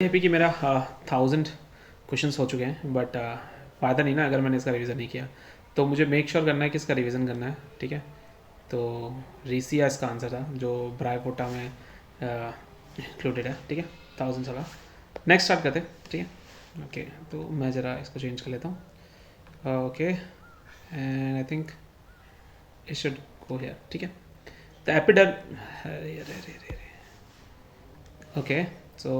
Happy कि मेरा 1000 questions हो चुके हैं, बट फ़ायदा नहीं ना अगर मैंने इसका रिवीजन नहीं किया। तो मुझे मेक श्योर करना है कि इसका रिवीजन करना है, ठीक है। तो रीसिया इसका आंसर था जो ब्रायफोटा में इंक्लूडेड है, ठीक है। 1000 चला, नेक्स्ट स्टार्ट करते हैं, ठीक है। ओके, तो मैं ज़रा इसको चेंज कर लेता हूँ। Okay, and I think it should go here, ठीक है। तो एपिडर, ओके, सो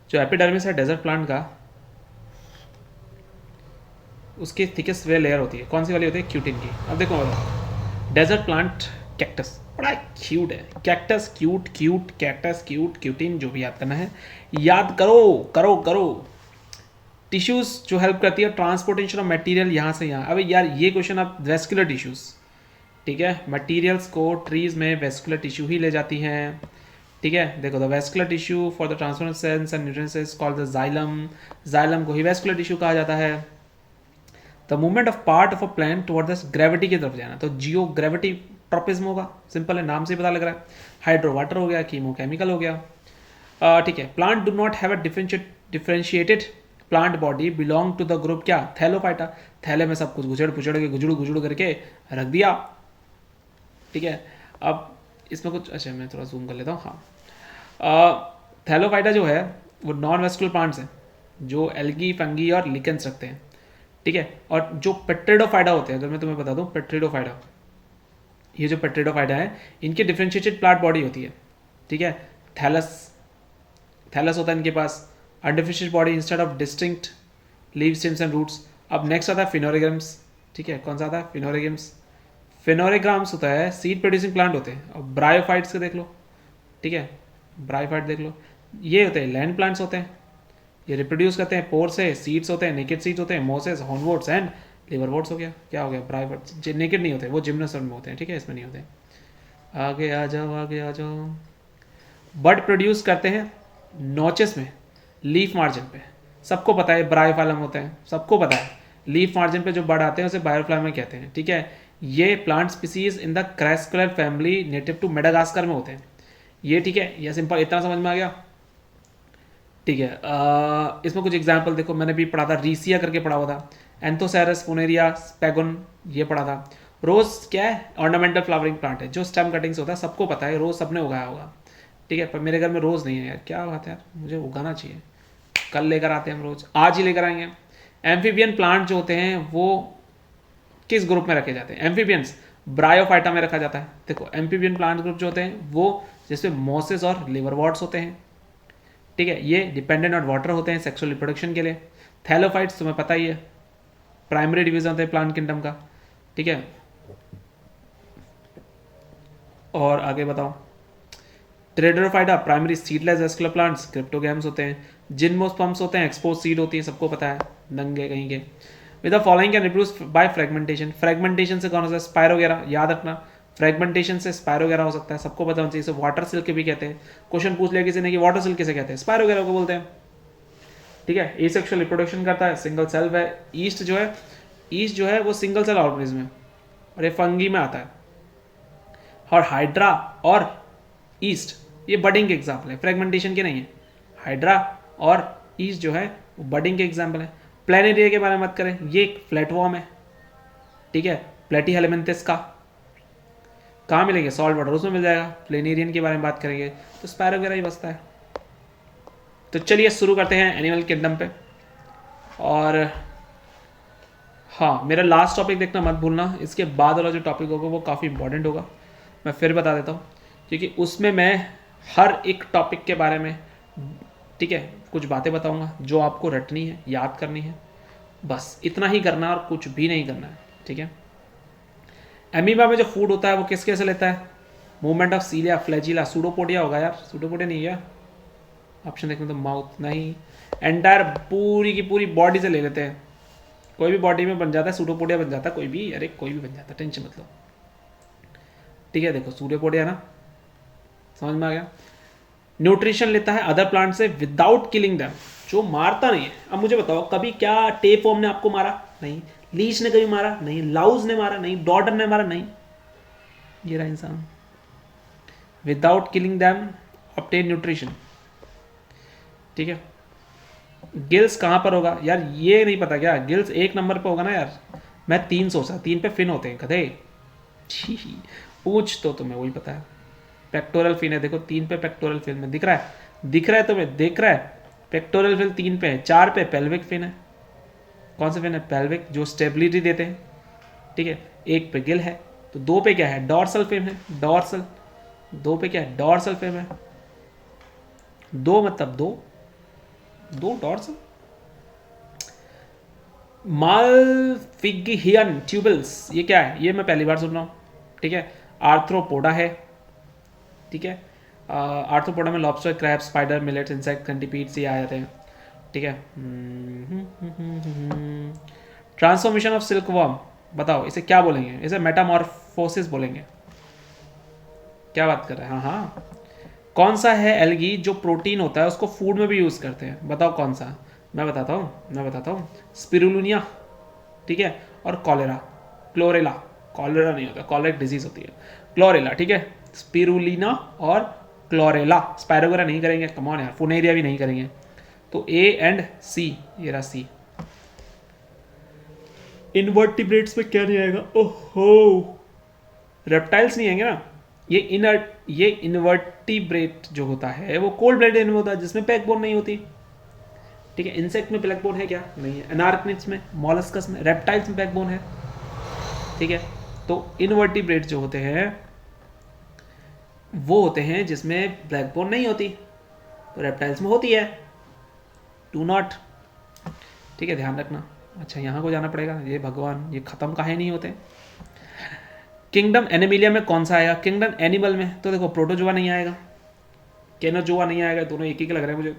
जो एपिडर्मिस है डेजर्ट प्लांट का, उसकी थिकेस्ट वे लेयर होती है, कौन सी वाली होती है? क्यूटिन की। अब देखो डेजर्ट प्लांट कैक्टस बड़ा क्यूट है, cactus cute, cute cactus cute, cutin जो भी याद करना है याद करो करो करो। टिश्यूज जो हेल्प करती है ट्रांसपोर्टेशन ऑफ मटेरियल यहाँ से यहाँ। अबे यार ये क्वेश्चन आप वेस्कुलर टिश्यूज, ठीक है, मटेरियल्स को ट्रीज में वेस्कुलर टिश्यू ही ले जाती हैं, ठीक है। देखो the vascular tissue for the transfer of cells and nutrients is called the xylem, xylem को ही वेस्कुलर टिश्यू कहा जाता है। The movement of part of a plant toward the gravity की तरफ जाना, तो जियो ग्रेविटी ट्रॉपिज्म होगा, सिंपल है, नाम से पता लग रहा है। हाइड्रो वाटर हो गया, कीमो केमिकल हो गया, ठीक है। Plant do not have a differentiated plant body belong to the group क्या? थैलोफाइटा। थैले में सब कुछ गुजड़ पुजड़ के गुजड़ू करके रख दिया, ठीक है। अब इसमें कुछ, अच्छा मैं थोड़ा जूम कर लेता हूँ, हाँ। थैलोफाइटा जो है वो नॉन वेस्कुलर प्लांट्स हैं जो एल्गी, फंगी और लिकेंस रखते हैं, ठीक है। और जो पेट्रिडोफाइटा होते हैं, अगर मैं तुम्हें बता दूं पेट्रिडोफाइटा, ये जो पेट्रिडोफाइटा है इनकी डिफरेंशिएटेड प्लांट बॉडी होती है, ठीक है। थैलस, थैलस होता है इनके पास, undifferentiated body instead of distinct leave, stems and roots. अब नेक्स्ट आता है फिनोरेग्राम्स, ठीक है। कौन सा आता है? फिनोरेग्राम्स। फिनोरेग्राम्स होता है सीड प्रोड्यूसिंग प्लांट होते हैं। अब ब्रायोफाइट्स के देख लो, ठीक है, ब्रायोफाइट देख लो, ये होते हैं लैंड प्लांट्स होते हैं, ये रिप्रोड्यूस करते हैं पोर से, सीड्स होते हैं, नेकेड सीड्स होते हैं, मोसेस, हॉर्नवोट्स एंड लिवरवोट्स हो गया। क्या हो गया? ब्रायोफाइट नेकेड नहीं होते, वो जिम्नोस्पर्म में होते हैं, ठीक है, इसमें नहीं होते। आगे आ जाओ, आगे आ जाओ। बड प्रोड्यूस करते हैं नोचेस में, लीफ मार्जिन पे, सबको पता है ब्रायोफाइलम होते हैं, सबको पता है। लीफ मार्जिन पे जो बड आते हैं उसे बायोफ्लाइम कहते हैं, ठीक है। ये plant species in the Crassula family native to Madagascar में होते हैं ये, ठीक है। ये सिंपल, इतना समझ में आ गया, ठीक है। इसमें कुछ एग्जाम्पल देखो, मैंने भी पढ़ा था, रीसिया करके पढ़ा हुआ था, एंथोसेरस फुनेरिया स्पेगुन, ये पढ़ा था। रोज क्या है? ऑर्नामेंटल फ्लावरिंग प्लांट है जो स्टेम कटिंग से होता है, सबको पता है, रोज सबने उगाया होगा, ठीक है। पर मेरे घर में रोज नहीं है यार, क्या बात है यार, मुझे उगाना चाहिए, कल लेकर आते हैं हम, रोज आज ही लेकर आएंगे। एम्फीबियन प्लांट जो होते हैं वो किस ग्रुप में रखे जाते हैं? एम्फीबियंस ब्रायोफाइटा में रखा जाता है। देखो एम्फीबियन प्लांट ग्रुप जो होते हैं वो जिसमें मोसेस और लिवरवॉट्स होते हैं, ठीक है। ये डिपेंडेंट ऑन वाटर होते हैं सेक्सुअल रिप्रोडक्शन के लिए। थैलोफाइट्स तुम्हें पता ही है, प्राइमरी डिवीजन होता है प्लांट किंगडम का, ठीक है। और आगे बताओ, pteridophyta primary seedless vascular plants, cryptogams होते हैं। जिम्नोस्पर्म्स होते हैं, एक्सपोज सीड होती है, सबको पता है, नंगे कहीं के। With the following can reproduce by fragmentation, fragmentation से कौन सा? स्पायरोगेरा, याद रखना, फ्रेगमेंटेशन से स्पायरोगेरा हो सकता है, सबको पता होना चाहिए। इसे वाटर सिल्क भी कहते हैं, क्वेश्चन पूछ लिया किसी ने कि वाटर सिल्क किसे कहते हैं? स्पायरोगेरा को बोलते हैं, ठीक है। एसेक्सुअल रिप्रोडक्शन करता है, सिंगल सेल है। ईस्ट जो है, ईस्ट जो है वो सिंगल सेल ऑर्गेनिज्म है और ये फंगी में आता है। और हाइड्रा और ईस्ट ये बडिंग के एग्जाम्पल है, फ्रेगमेंटेशन के नहीं है। हाइड्रा और ईस्ट जो है वो बडिंग के एग्जाम्पल है। प्लेनेरिया के बारे में बात करें, ये एक फ्लैटवॉर्म है, ठीक है। प्लेटी हेलेमेंथिस का कहाँ मिलेंगे? सॉल्ट वाटर, उसमें मिल जाएगा। प्लेनेरियन के बारे में बात करेंगे तो स्पैरोगेरा ही बसता है। तो चलिए शुरू करते हैं एनिमल किंगडम पे। और हाँ, मेरा लास्ट टॉपिक देखना मत भूलना, इसके बाद वाला जो टॉपिक होगा वो काफ़ी इंपॉर्टेंट होगा, मैं फिर बता देता हूँ, क्योंकि उसमें मैं हर एक टॉपिक के बारे में, ठीक है, कुछ बातें बताऊँगा जो आपको रटनी है, याद करनी है, बस इतना ही करना और कुछ भी नहीं करना है, ठीक है। एमीबा में जो फूड होता है वो किसके से लेता है? मूवमेंट ऑफ सीलिया, फ्लैजिला, सूडोपोडिया होगा यार, सूडोपोडिया नहीं है ऑप्शन देखने तो, माउथ नहीं, एंटायर पूरी की पूरी बॉडी से ले लेते हैं, कोई भी बॉडी में बन जाता है, सूडोपोडिया बन जाता है, कोई भी, अरे कोई भी बन जाता है, टेंशन मत लो, ठीक है। देखो सूडोपोडिया ना, समझ में आ गया। न्यूट्रिशन लेता है अदर प्लांट से विदाउट किलिंग दैम, जो मारता नहीं है। अब मुझे बताओ, कभी क्या टेपवर्म ने आपको मारा? नहीं। लीच ने कभी मारा? नहीं। लाउज ने मारा? नहीं। डॉटर ने मारा? नहीं। ये रहा इंसान। Without killing them obtain nutrition. ठीक है। गिल्स कहाँ पर होगा यार, ये नहीं पता क्या? गिल्स 1 नंबर पे होगा ना यार। मैं 3 सोचा, 3 पे फिन होते हैं गधे। छी, पूछ तो तुम्हें वही पता है। पेक्टोरल फिन है, देखो 3 पे पेक्टोरल फिन में दिख रहा है, दिख रहा है तुम्हें, दिख रहा है। पेक्टोरल फिन 3 पे है, 4 पे पेल्विक फिन है। कौन सा फिन है? पेल्विक, जो स्टेबिलिटी देते हैं, ठीक है। 1 पे गिल है, तो 2 पे क्या है? डॉर्सल फिन है, डॉर्सल। 2 पे क्या है? डॉर्सल फिन है। 2 मतलब 2, 2 डॉर्सल। मालफिगियन ट्यूबल्स, ये क्या है? ये मैं पहली बार सुन रहा हूँ, ठीक है। आर्थ्रोपोडा है, ठीक है। आर्थ्रोपोडा में lobster, crab, spider, millets, insect, centipede से आ जाते हैं, ठीक है। ट्रांसफॉर्मेशन ऑफ सिल्क वर्म, बताओ इसे क्या बोलेंगे? इसे मेटामॉर्फोसिस बोलेंगे। क्या बात कर रहे हैं? हाँ हाँ। कौन सा है एल्गी जो प्रोटीन होता है उसको फूड में भी यूज़ करते हैं? बताओ कौन सा? मैं बताता हूँ। स्पिरुलिना, ठीक है, और कॉलेरा, क्लोरेला। कॉलेरा नहीं होता, कॉलेरा डिजीज होती है, क्लोरेला, ठीक है। स्पिरुलिना और क्लोरेला। स्पायरोगोरा नहीं करेंगे, कमॉन यार। फुनेरिया भी नहीं करेंगे, तो ए एंड सी, ये रहा सी। इनवर्टिब्रेट्स में क्या नहीं आएगा? ओहो, रेप्टाइल्स नहीं आएंगे ना। ये इनवर्टिब्रेट जो होता है वो कोल्ड ब्लडेड एनिमल होता है जिसमें बैकबोन नहीं होती, ठीक है। इंसेक्ट में बैकबोन है क्या? नहीं है। अनार्कनिड्स में, मॉलस्कस में, रेप्टाइल्स में बैकबोन है, ठीक है। तो इनवर्टिब्रेट जो होते हैं वो होते हैं जिसमें बैकबोन नहीं होती, तो रेप्टाइल्स में होती है। डू नॉट, ठीक है, ध्यान रखना। अच्छा, यहाँ को जाना पड़ेगा, ये भगवान, ये खत्म काहे नहीं होते। किंगडम एनिमिलिया में कौन सा आएगा? किंगडम एनिमल में तो देखो प्रोटोजोआ नहीं आएगा, केनोजोआ नहीं आएगा, दोनों एक ही के लग रहे हैं मुझे।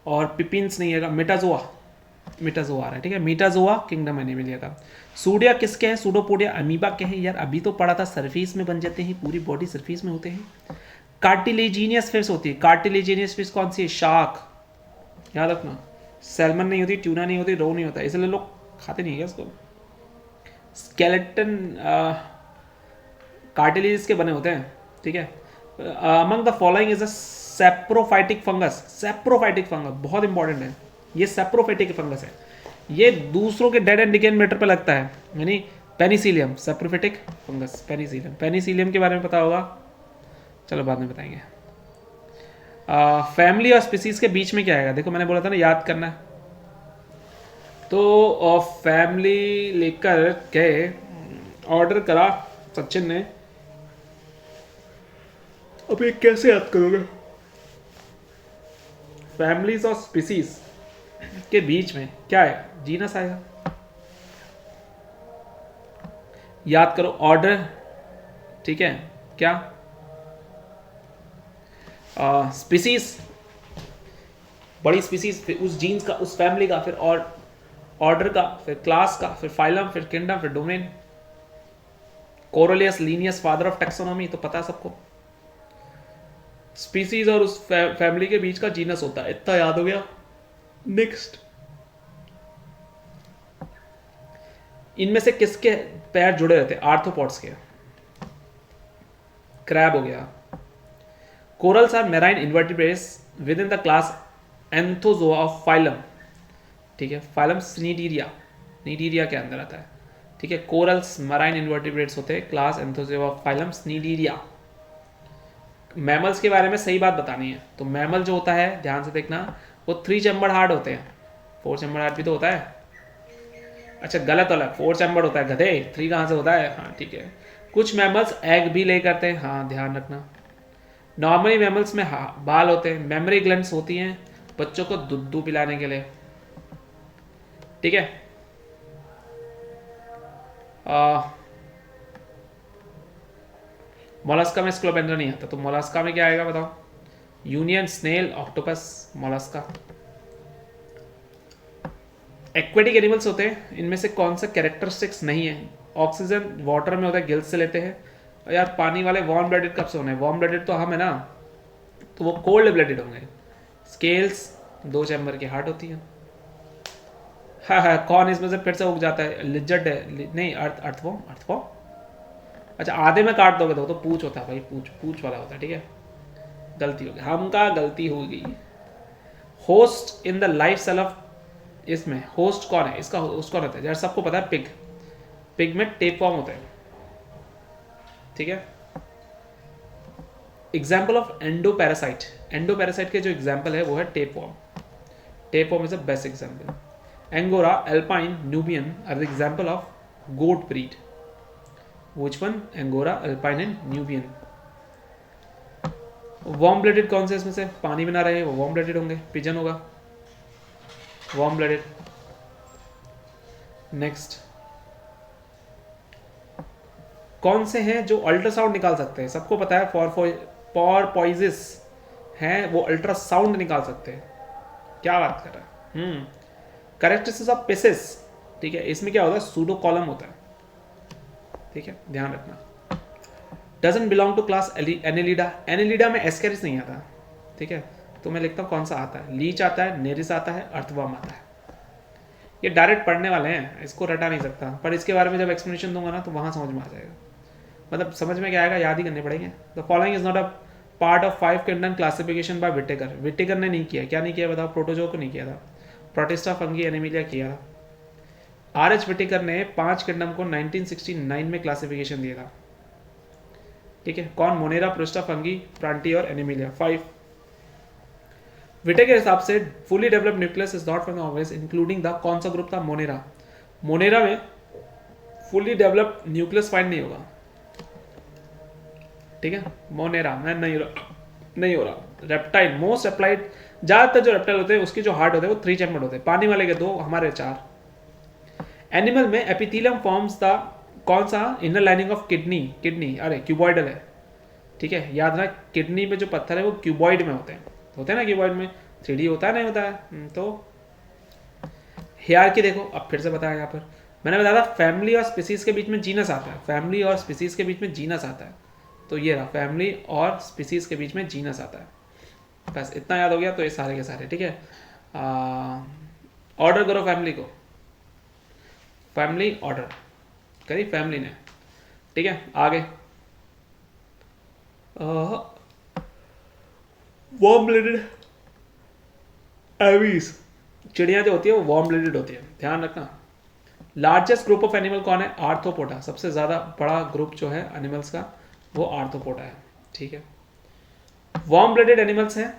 और पिपिन्स नहीं आएगा, मेटाजोआ, मेटाजोआ आ रहा है, ठीक है। मीटाजोआ किंगडम एनिमिलिया का। सूडिया किसके हैं? सूडोपोडिया अमीबा के हैं। यार अभी तो पढ़ा था, सरफेस में बन जाते हैं, पूरी बॉडी सरफेस में होते हैं। कार्टिलेजिनियस फिश होती है। कार्टिलेजिनियस फिश कौन सी है? शार्क, याद रखना। सैल्मन नहीं होती, ट्यूना नहीं होती, रो नहीं होता, इसलिए लोग खाते नहीं है इसको। स्केलेटन कार्टिलेज के बने होते हैं, ठीक है। Among the following is a saprophytic fungus. Saprophytic fungus बहुत इंपॉर्टेंट है, ये सेप्रोफाइटिक फंगस है। ये दूसरों के डेड एंड डिकेन मैटर पे लगता है, यानी Penicillium, saprophytic fungus, Penicillium. Penicillium के बारे में पता होगा, चलो बाद में बताएंगे। फैमिली और स्पीसीज के बीच में क्या आएगा? देखो मैंने बोला था ना याद करना है, तो फैमिली लेकर गए, ऑर्डर करा सचिन ने। अब ये कैसे याद करोगे? फैमिलीज और स्पीसीज के बीच में क्या है? जीनस आएगा, याद करो। ऑर्डर, ठीक है, क्या? स्पीसीज, बड़ी स्पीसीज, फिर उस जीन्स का, उस फैमिली का, फिर और ऑर्डर का, फिर क्लास का, फिर फाइलम, फिर किंगडम, फिर domain. Coriolis Linnaeus father of taxonomy, तो पता है सबको। स्पीसीज और उस फैमिली के बीच का जीनस होता है, इतना याद हो गया। नेक्स्ट, इनमें से किसके पैर जुड़े रहते हैं? आर्थ्रोपॉड्स के। क्रैब हो गया। Corals are marine invertebrates within the class anthozoa of phylum, ठीक है। फाइलम स्नीडीरिया, नीडीरिया के अंदर आता है, ठीक है। कोरल्स मराइन इन्वर्टिब्रेट्स होते हैं, class anthozoa of phylum cnidaria. Mammals के बारे में सही बात बतानी है, तो मैमल जो होता है ध्यान से देखना, वो 3 चैम्बर्ड हार्ट होते हैं। 4 चैम्बर्ड हार्ट भी तो होता है। अच्छा गलत वाला, 4 चैम्बर्ड होता है गधे, 3 कहाँ से होता है? हाँ ठीक है। कुछ मैमल्स एग भी ले करते हैं, हाँ ध्यान रखना। नॉर्मली मैमल्स में बाल होते हैं, मेमोरी ग्लैंड्स होती हैं बच्चों को दूध पिलाने के लिए, ठीक है। मोलस्का में स्क्लोपेंड्रा नहीं आता, तो मोलस्का में क्या आएगा बताओ? Union, snail, octopus, mollusca. Aquatic animals होते हैं, इनमें से कौन सा कैरेक्टरिस्टिक्स नहीं है? ऑक्सीजन वाटर में होता है, गिल्स से लेते हैं। और यार पानी वाले वार्म ब्लडेड कब से होने? वार्म ब्लडेड तो हम है ना, तो वो कोल्ड ब्लडेड होंगे। स्केल्स, 2 चैम्बर की हार्ट होती है। हाँ हाँ, कौन इसमें से फिर से उग जाता है? लिजर्ड है, नहीं अर्थवॉर्म, अर्थवॉर्म। अच्छा आधे में काट दोगे तो पूछ होता है भाई, पूछ वाला होता है, ठीक है। गलती हो गई, हमका गलती हो गई। Host in the life cell of, इसमें होस्ट कौन है, इसका होस्ट कौन होता है, जैसे सबको पता है पिग, पिग में टेप फॉर्म होता है, ठीक है। एग्जाम्पल ऑफ एंडोपैरासाइट, एंडोपैरासाइट के जो एग्जाम्पल है वो है tape form, tape form is the best example. Angora, Alpine, Nubian are the example of goat breed. Which one? Angora, Alpine and Nubian. Warm blooded कौन से इसमें से, पानी में ना रहे वो वार्म ब्लडेड होंगे, पिजन होगा वार्म ब्लडेड। नेक्स्ट, कौन से हैं जो अल्ट्रासाउंड निकाल सकते हैं, सबको पता है पॉर्पोइजिस हैं वो अल्ट्रासाउंड निकाल सकते हैं, क्या बात कर रहा है। कैरेक्टरिस्टिक्स ऑफ पेसिस, ठीक है, इसमें क्या होता है, सूडो कॉलम होता है, ठीक है, ध्यान रखना। Doesn't belong to class annelida, annelida में एस्केरिस नहीं आता, ठीक है, तो मैं लिखता हूँ कौन सा आता है, लीच आता है, नेरिस आता है, अर्थवर्म आता है। ये डायरेक्ट पढ़ने वाले हैं, इसको रटा नहीं सकता, पर इसके बारे में जब एक्सप्लेनेशन दूंगा ना तो वहाँ समझ में आ जाएगा, मतलब समझ में क्या आएगा, याद ही करने पड़ेंगे। The following is not a part of 5 kingdom classification by Whittaker, Whittaker ने नहीं किया, क्या नहीं किया बताओ, प्रोटोजो को नहीं किया था, प्रोटिस्टा, फंगी, एनिमिलिया किया था। आर.एच. विटेकर ने 5 किंगडम को 1969 में क्लासिफिकेशन दिया था, ठीक है, कौन, मोनेरा, प्रोस्टा, फंगी, प्रांटी और एनिमिलिया, 5। विटेकर के हिसाब से fully developed nucleus is not found always including the, कौन सा ग्रुप था, मोनेरा, मोनेरा में फुली डेवलप्ड न्यूक्लियस फाइंड नहीं होगा, ठीक है, मोनेरा में नहीं हो रहा। रेप्टाइल, मोस्ट रेप्टाइल, ज्यादातर जो रेप्टाइल होते हैं उसकी जो हार्ट होते हैं वो 3 चैम्बर्ड होते हैं, पानी वाले के 2, हमारे 4। एनिमल में एपिथेलियम फॉर्म्स द, कौन सा, inner lining of kidney, kidney अरे क्यूबॉइडल है, ठीक है, याद रखना किडनी में जो पत्थर है वो क्यूबॉइड में होते हैं ना, क्यूबॉइड में 3D होता है नहीं होता है। तो हियरार्की देखो, अब फिर से बताया यहाँ पर मैंने बताया था फैमिली और स्पीसीज के बीच में जीनस आता है, फैमिली और स्पीसीज के बीच में जीनस आता है, तो ये रहा फैमिली और स्पीसीज के बीच में जीनस आता है, बस इतना याद हो गया तो ये सारे के सारे, ठीक है। ऑर्डर करो फैमिली को, फैमिली ऑर्डर करी फैमिली ने, ठीक है। आगे वार्म ब्लडेड एवीज, चिड़िया जो होती है वो वार्म ब्लडेड होती है, ध्यान रखना। लार्जेस्ट ग्रुप ऑफ एनिमल कौन है, आर्थ्रोपोडा, सबसे ज्यादा बड़ा ग्रुप जो है एनिमल्स का वो आर्थ्रोपोडा है, ठीक है। वार्म ब्लडेड एनिमल्स हैं,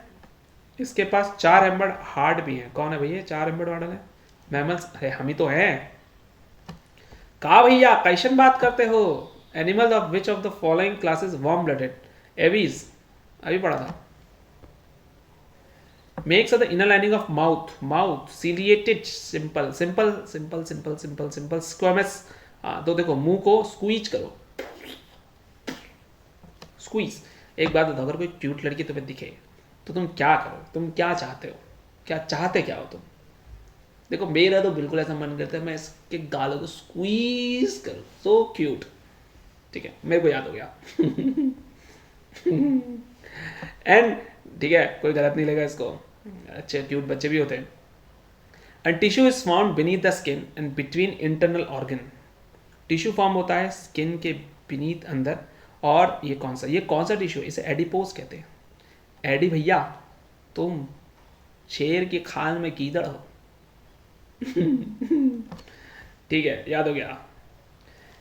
इसके पास 4 एम्बर्ड हार्ट भी हैं, कौन है भैया 4 एम्बर्ड हार्ट है, मैमल्स, अरे हम ही तो हैं, कहा भैया क्वेश्चन बात करते हो। Animal of which of the following classes warm blooded, aves अभी पढ़ा था। Makes the inner lining of mouth, mouth ciliated, simple simple simple simple simple simple squamous, तो देखो मुंह को स्क्वीज करो, स्क्वीज। एक बात बताओ, अगर कोई क्यूट लड़की तुम्हें दिखे तो तुम क्या करो, तुम क्या चाहते हो, क्या चाहते क्या हो तुम, देखो मेरा तो बिल्कुल ऐसा मन करता है मैं इसके गालों को स्क्वीज करूं, सो क्यूट, ठीक है, मेरे को याद हो गया एंड ठीक है, कोई गलत नहीं लगा इसको, अच्छे क्यूट बच्चे भी होते हैं। And tissue is found beneath the skin and between internal organ, tissue form होता है स्किन के बीनीथ अंदर, और ये कौन सा टिश्यू, इसे एडिपोज कहते हैं। एडी भैया तुम शेर के खाल में कीदड़ हो ठीक है, याद हो गया,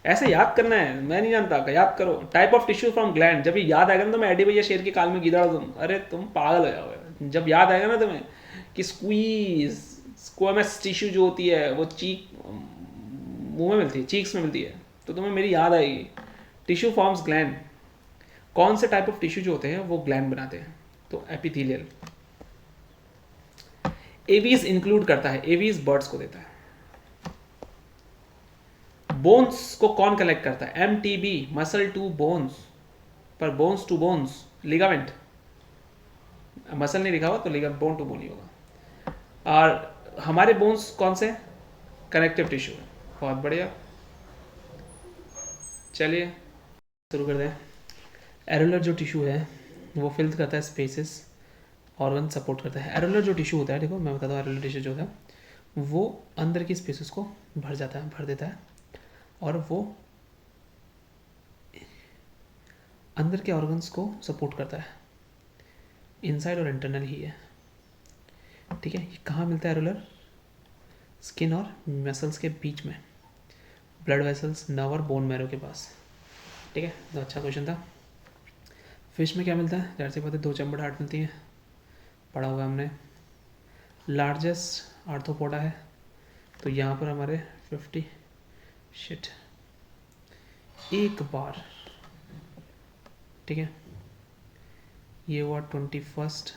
ऐसे याद करना है, मैं नहीं जानता, याद करो। Type of tissue from gland, जब ये याद आएगा ना तो मैं एडी भैया शेर के काल में गिदड़ तुम, अरे तुम पागल हो जाओगे जब याद आएगा ना तुम्हें कि स्क्वीज, स्क्वेमस टिश्यू जो होती है वो चीक मुंह में मिलती है, चीक्स में मिलती है, तो तुम्हें मेरी याद आएगी। टिश्यू फॉर्म्स ग्लैंड, कौन से टाइप ऑफ टिश्यू जो होते हैं वो ग्लैंड बनाते हैं, तो एपिथेलियल। एवीज इंक्लूड करता है, एवीज बर्ड्स को देता है। बोन्स को कौन कलेक्ट करता है, एमटीबी, मसल टू बोन्स, पर bones to bones, ligament, muscle नहीं लिखा हुआ तो लिगामेंट, बोन टू बोन ही होगा। और हमारे बोन्स कौन से, कनेक्टिव टिश्यू, बहुत बढ़िया। चलिए शुरू कर दें। एरोलर जो टिश्यू है वो फिल करता है स्पेसेस, ऑर्गन सपोर्ट करता है। एरोलर जो टिश्यू होता है, देखो मैं बताता हूँ, एरोलर टिश्यू जो होता है वो अंदर की स्पेसेस को भर देता है और वो अंदर के ऑर्गन्स को सपोर्ट करता है, इनसाइड और इंटरनल ही है। ठीक है, ये कहाँ मिलता है रूलर? स्किन और मसल्स के बीच में, ब्लड वेसल्स, नर्व और बोन मैरो के पास। ठीक है, तो अच्छा क्वेश्चन था। फिश में क्या मिलता है? जाहिर सी बात है 2 चैम्बर्ड हार्ट मिलती है, पढ़ा हुआ हमने। लार्जेस्ट आर्थ्रोपोडा है, तो यहाँ पर हमारे 50 शिट एक बार। ठीक है, ये हुआ 21st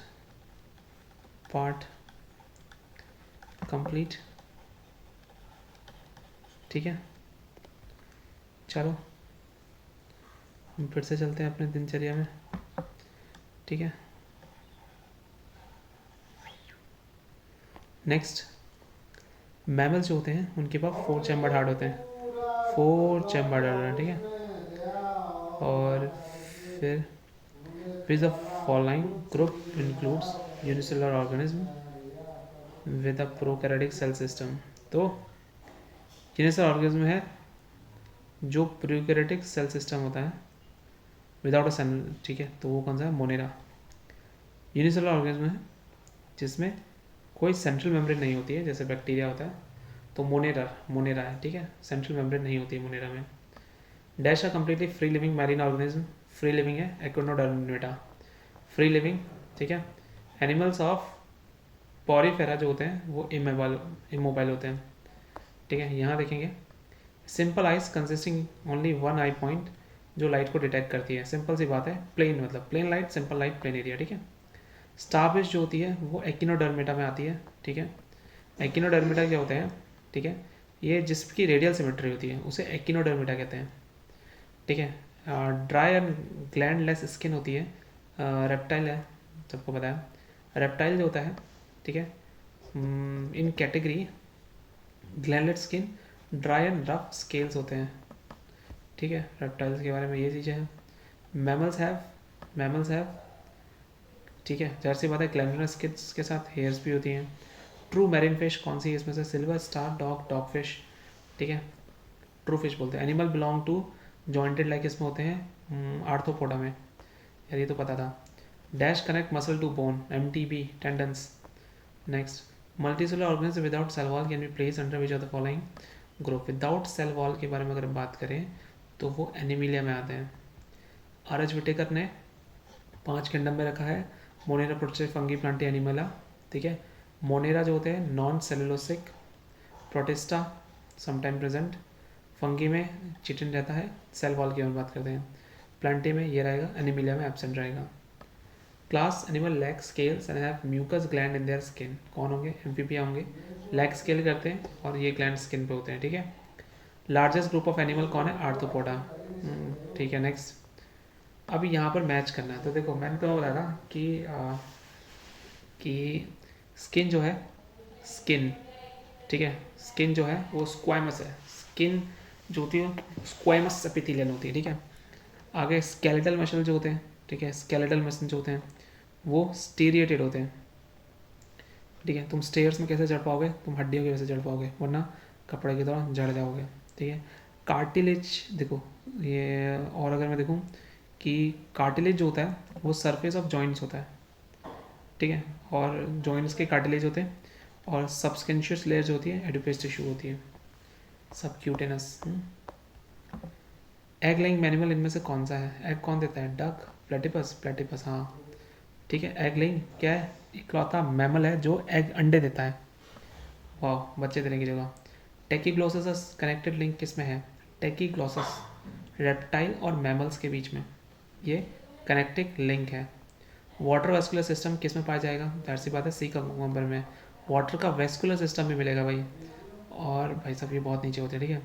पार्ट कंप्लीट। ठीक है, चलो हम फिर से चलते हैं अपने दिनचर्या में। ठीक है, नेक्स्ट, मैमल्स जो होते हैं उनके पास 4 चैम्बर्ड हार्ट होते हैं, 4 चैम्बर्ड हार्ट हैं। ठीक है, और फिर is the following group includes unicellular organism with a prokaryotic cell system. तो यूनिसेलुलर ऑर्गेनिज्म है जो प्रोकैरियोटिक सेल सिस्टम होता है विदाउट अ सेल। ठीक है, तो वो कौन सा है? मोनेरा। यूनिसेलुलर ऑर्गेनिज्म है जिसमें कोई सेंट्रल मेम्ब्रेन नहीं होती है, जैसे बैक्टीरिया होता है, तो मोनेरा है। ठीक है, सेंट्रल मेम्ब्रेन नहीं होती है मोनेरा में। डैश है completely free living marine organism, free living है एकोनोडर्मेटा, फ्री लिविंग। ठीक है, एनिमल्स ऑफ पॉरीफेरा जो होते हैं वो इमोबाइल होते हैं। ठीक है, यहाँ देखेंगे simple eyes consisting only 1 eye point जो लाइट को डिटेक्ट करती है। सिंपल सी बात है, प्लेन मतलब plain light, simple light, plain area. ठीक है, स्टारफिश जो होती है वो एकिनोडर्मेटा में आती है। ठीक है, एकिनोडर्मेटा क्या होते हैं? ठीक है, ये जिसकी रेडियल सिमेट्री होती है उसे एकिनोडर्मेटा कहते हैं। ठीक है, ड्राई एंड ग्लैंडलेस स्किन होती है, रेप्टाइल है, सबको पता है। रेप्टाइल जो होता है, ठीक है, in category glandless skin, dry and rough scales होते हैं। ठीक है, रेप्टाइल्स के बारे में ये चीज़ें हैं। मैमल्स हैव ठीक है, जाहिर सी बात है ग्लैंडुलर स्किन्स के साथ हेयर्स भी होती हैं। ट्रू मैरीन फिश कौन सी है इसमें से? Silver star dog fish. ठीक है, ट्रू फिश बोलते हैं। Animal belong to jointed like इसमें होते हैं आर्थ्रोपोडा में, यार ये तो पता था। Dash connect muscle to bone, MTB tendons. Next, multicellular organism without cell wall can be place under which of the following group. Without cell wall के बारे में अगर बात करें तो वो एनिमिलिया में आते हैं। आर.एच. विटेकर ने 5 किंगडम में रखा है। Monera protista fungi plantae animalia. ठीक है, मोनेरा जो होते हैं non cellulosic, protista sometime present, fungi में चिटिन रहता है, सेल वॉल की हम बात करते हैं। प्लांटी में ये रहेगा, एनिमिलिया में एब्सेंट रहेगा। Class animal lack scales and have mucus gland in their skin. कौन होंगे? एम्फीबिया होंगे, लैक स्केल करते हैं और ये ग्लैंड स्किन पे होते हैं। ठीक है, लार्जेस्ट ग्रुप ऑफ एनिमल कौन है? आर्थ्रोपोडा। ठीक है, नेक्स्ट, अब यहाँ पर मैच करना है। तो देखो मैंने तो बताया था कि स्किन जो है, स्किन, ठीक है, स्किन जो है वो स्क्वाइमस है। स्किन जो होती है स्क्वाइमस एपिथेलियन होती है। ठीक है, आगे स्केलेटल मसल जो होते हैं, ठीक है, स्केलेटल मसल जो होते हैं वो स्टीरिएटेड होते हैं। ठीक है, तुम स्टेयर्स में कैसे चढ़ पाओगे? तुम हड्डियों की वजह से चढ़ पाओगे, वरना कपड़े की तरह जड़ जाओगे। ठीक है, कार्टिलेज देखो ये, और अगर मैं देखूँ कि कार्टिलेज जो होता है वो सरफेस ऑफ जॉइंट्स होता है। ठीक है, और जॉइंट्स के कार्टिलेज होते हैं, और सबस्केंशियस लेयर जो होती है एडिपोस टिश्यू होती है, सबक्यूटेनस। एग लेइंग एनिमल इनमें से कौन सा है? एग कौन देता है? डक, प्लेटिपस, प्लेटिपस, हाँ। ठीक है, एग लेइंग क्या है? इकलौता मैमल है जो एग अंडे देता है। वाह, बच्चे देने की जगह। टेकीग्लोसस कनेक्टेड लिंक किस में है? टेकीग्लोसस रेप्टाइल और मैमल्स के बीच में ये कनेक्टिंग लिंक है। वाटर वेस्कुलर सिस्टम किस में पाया जाएगा? जाहिर सी बात है सी का कुकुम्बर में। वाटर का वेस्कुलर सिस्टम भी मिलेगा भाई, और भाई साहब ये बहुत नीचे होते हैं। ठीक है,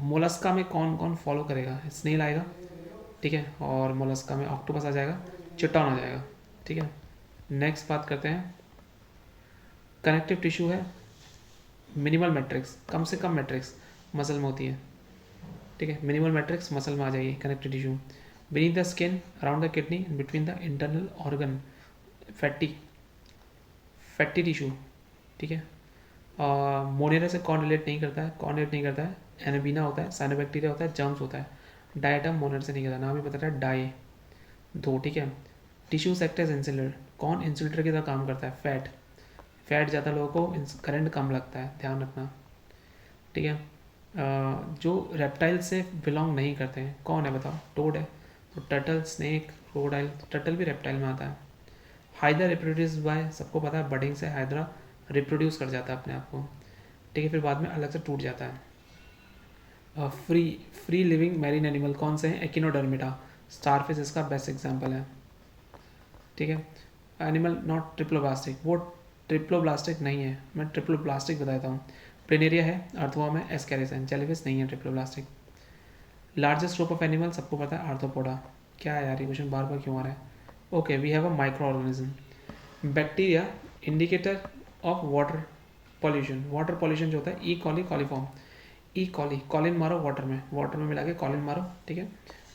मोलस्का में कौन कौन फॉलो करेगा? स्नेल आएगा, ठीक है, और मोलस्का में ऑक्टोपस आ जाएगा, चिटॉन आ जाएगा। ठीक है, नेक्स्ट बात करते हैं, कनेक्टिव टिश्यू है मिनिमल मैट्रिक्स, कम से कम मैट्रिक्स मसल में होती है। ठीक है, मिनिमल मैट्रिक्स मसल में आ जाएगी connective tissue. Beneath the skin, around the kidney, between the internal organ, fatty tissue. ठीक है, मोनेरा से कौन रिलेट नहीं करता है? कौन रिलेट नहीं करता है? एनाबीना होता है, साइनोबैक्टीरिया होता है, जर्म्स होता है। डायटम मोनेरा से नहीं करता, नाम ही पता है डाई, दो। ठीक है, टिश्यू सेक्टर्स इंसुलर, कौन इंसुलेटर की तरह काम करता है? फैट। फैट ज़्यादा लोगों को करंट कम लगता है, ध्यान रखना, ठीक है। जो रेप्टाइल से बिलोंग नहीं करते हैं, कौन है बताओ? टोड है। तो टर्टल, स्नेक, क्रोकोडाइल, टर्टल भी रेप्टाइल में आता है। हाइड्रा रिप्रोड्यूस बाय, सबको पता है बडिंग से हाइड्रा रिप्रोड्यूस कर जाता है अपने आप को, ठीक है, फिर बाद में अलग से टूट जाता है। Free free living marine animal कौन से हैं? एकिनोडर्मिटा, स्टारफिश इसका बेस्ट एग्जांपल है, ठीक है। एनिमल नॉट ट्रिप्लोब्लास्टिक, वो ट्रिप्लोब्लास्टिक नहीं है, मैं ट्रिप्लोब्लास्टिक बताता हूँ। प्लेनेरिया है, अर्थवॉर्म है, एस्कैरिस है, जेलीफिश नहीं है triploblastic. Largest group of animal सबको पता है आर्थ्रोपोडा। क्या है यार ये क्वेश्चन बार बार क्यों आ रहा है? Okay, we have a micro organism. Bacteria indicator of water pollution. Water pollution जो होता है, E coli, coliform. E coli, कॉलिन मारो वाटर में मिला के कॉलिन मारो, ठीक है।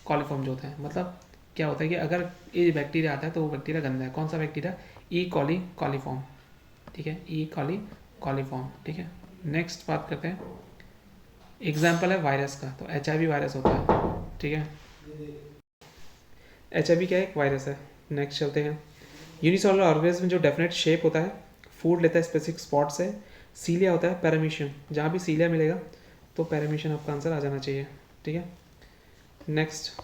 कॉलीफॉर्म जो होता है, मतलब क्या होता है कि अगर ये बैक्टीरिया आता है तो वो बैक्टीरिया गंदा है। कौन सा बैक्टीरिया? ई कॉली कॉलीफॉर्म, ठीक है, ई कॉली कॉलीफॉर्म, ठीक है। नेक्स्ट बात करते हैं, एग्जाम्पल है वायरस का, तो HIV वायरस होता है, ठीक है। HIV क्या है? एक वायरस है। नेक्स्ट चलते हैं, यूनिसेलुलर ऑर्गेनिज्म जो डेफिनेट शेप होता है, फूड लेता है स्पेसिफिक स्पॉट से। सीलिया होता है, पैरामीशियम, जहाँ भी सीलिया मिलेगा तो पैरामीशियम आपका आंसर आ जाना चाहिए, ठीक है। नेक्स्ट,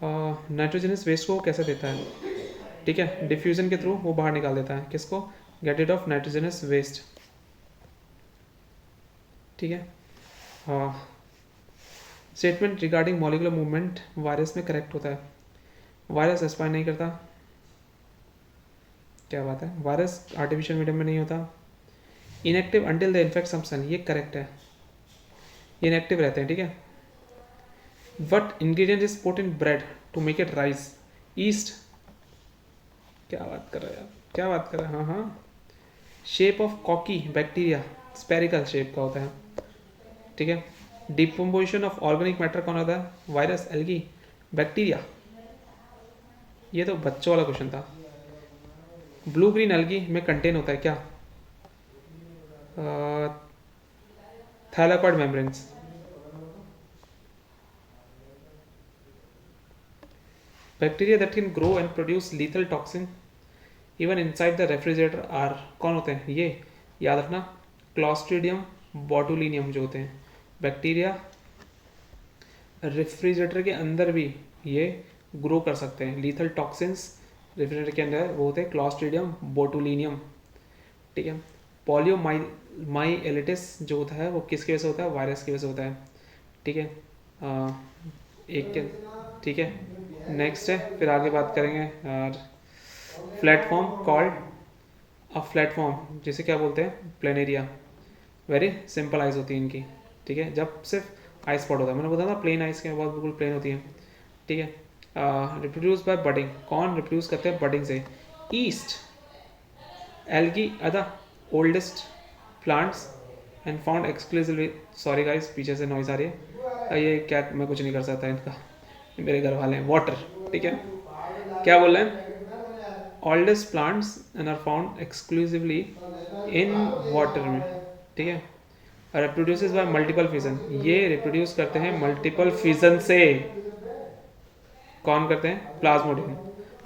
नाइट्रोजनस वेस्ट को कैसे देता है? ठीक है, डिफ्यूजन के थ्रू वो बाहर निकाल देता है, किसको? Get it of nitrogenous waste, ठीक है। Statement regarding molecular movement virus में करेक्ट होता है। वायरस एस्पायर नहीं करता, क्या बात है, वायरस आर्टिफिशियल मीडियम में नहीं होता। Inactive until the infect some son, ये करेक्ट है, इनएक्टिव रहते हैं, ठीक है। What ingredient is put in bread to make it rise? Yeast. क्या बात कर रहा है यार, क्या बात कर रहा है, हाँ हाँ। Shape of cocky bacteria spherical shape का होता है, ठीक है। डिकम्पोजिशन ऑफ ऑर्गेनिक मैटर कौन होता है? Virus, algae, bacteria. ये तो बच्चों वाला क्वेश्चन था। ब्लू ग्रीन एल्गी में कंटेन होता है क्या? Thylakoid membranes. Bacteria that can grow and produce lethal toxin even inside the refrigerator are, कौन होते हैं ये? याद रखना, क्लॉस्ट्रीडियम बॉटुलिनियम जो होते हैं बैक्टीरिया, रेफ्रिजरेटर के अंदर भी ये ग्रो कर सकते हैं। लीथल टॉक्सिन्स रेफ्रिजरेटर के अंदर वो होते हैं क्लॉस्ट्रीडियम बोटुलिनियम, ठीक है। पोलियोमाइलिटिस जो होता है वो किसकी वजह से होता है? वायरस की वजह से होता है, ठीक है। एक के, ठीक है। नेक्स्ट है, फिर आगे बात करेंगे। और प्लेटफॉर्म कॉल्ड अ प्लेटफॉर्म, जिसे क्या बोलते हैं? प्लेनेरिया। वेरी सिंपल आइज होती है इनकी, ठीक है, जब सिर्फ आई स्पॉट होता है, मैंने बताया था प्लेन आइज के बहुत बिल्कुल प्लेन होती है, ठीक है। रिप्रोड्यूस बाय बडिंग, कौन रिप्रोड्यूस करते हैं बडिंग से? Yeast. Algae are the oldest plants and found exclusively, sorry guys पीछे से नॉइज आ रही है, ये क्या, मैं कुछ नहीं कर सकता इनका, मेरे घर वाले हैं। वाटर, ठीक है, क्या बोल रहे हैं? Oldest plants and are found exclusively in water में, ठीक है। रिप्रोड्यूसेस बाय मल्टीपल फिजन, ये रिप्रोड्यूस करते हैं मल्टीपल फिजन से। कौन करते हैं? प्लाज्मोडियम।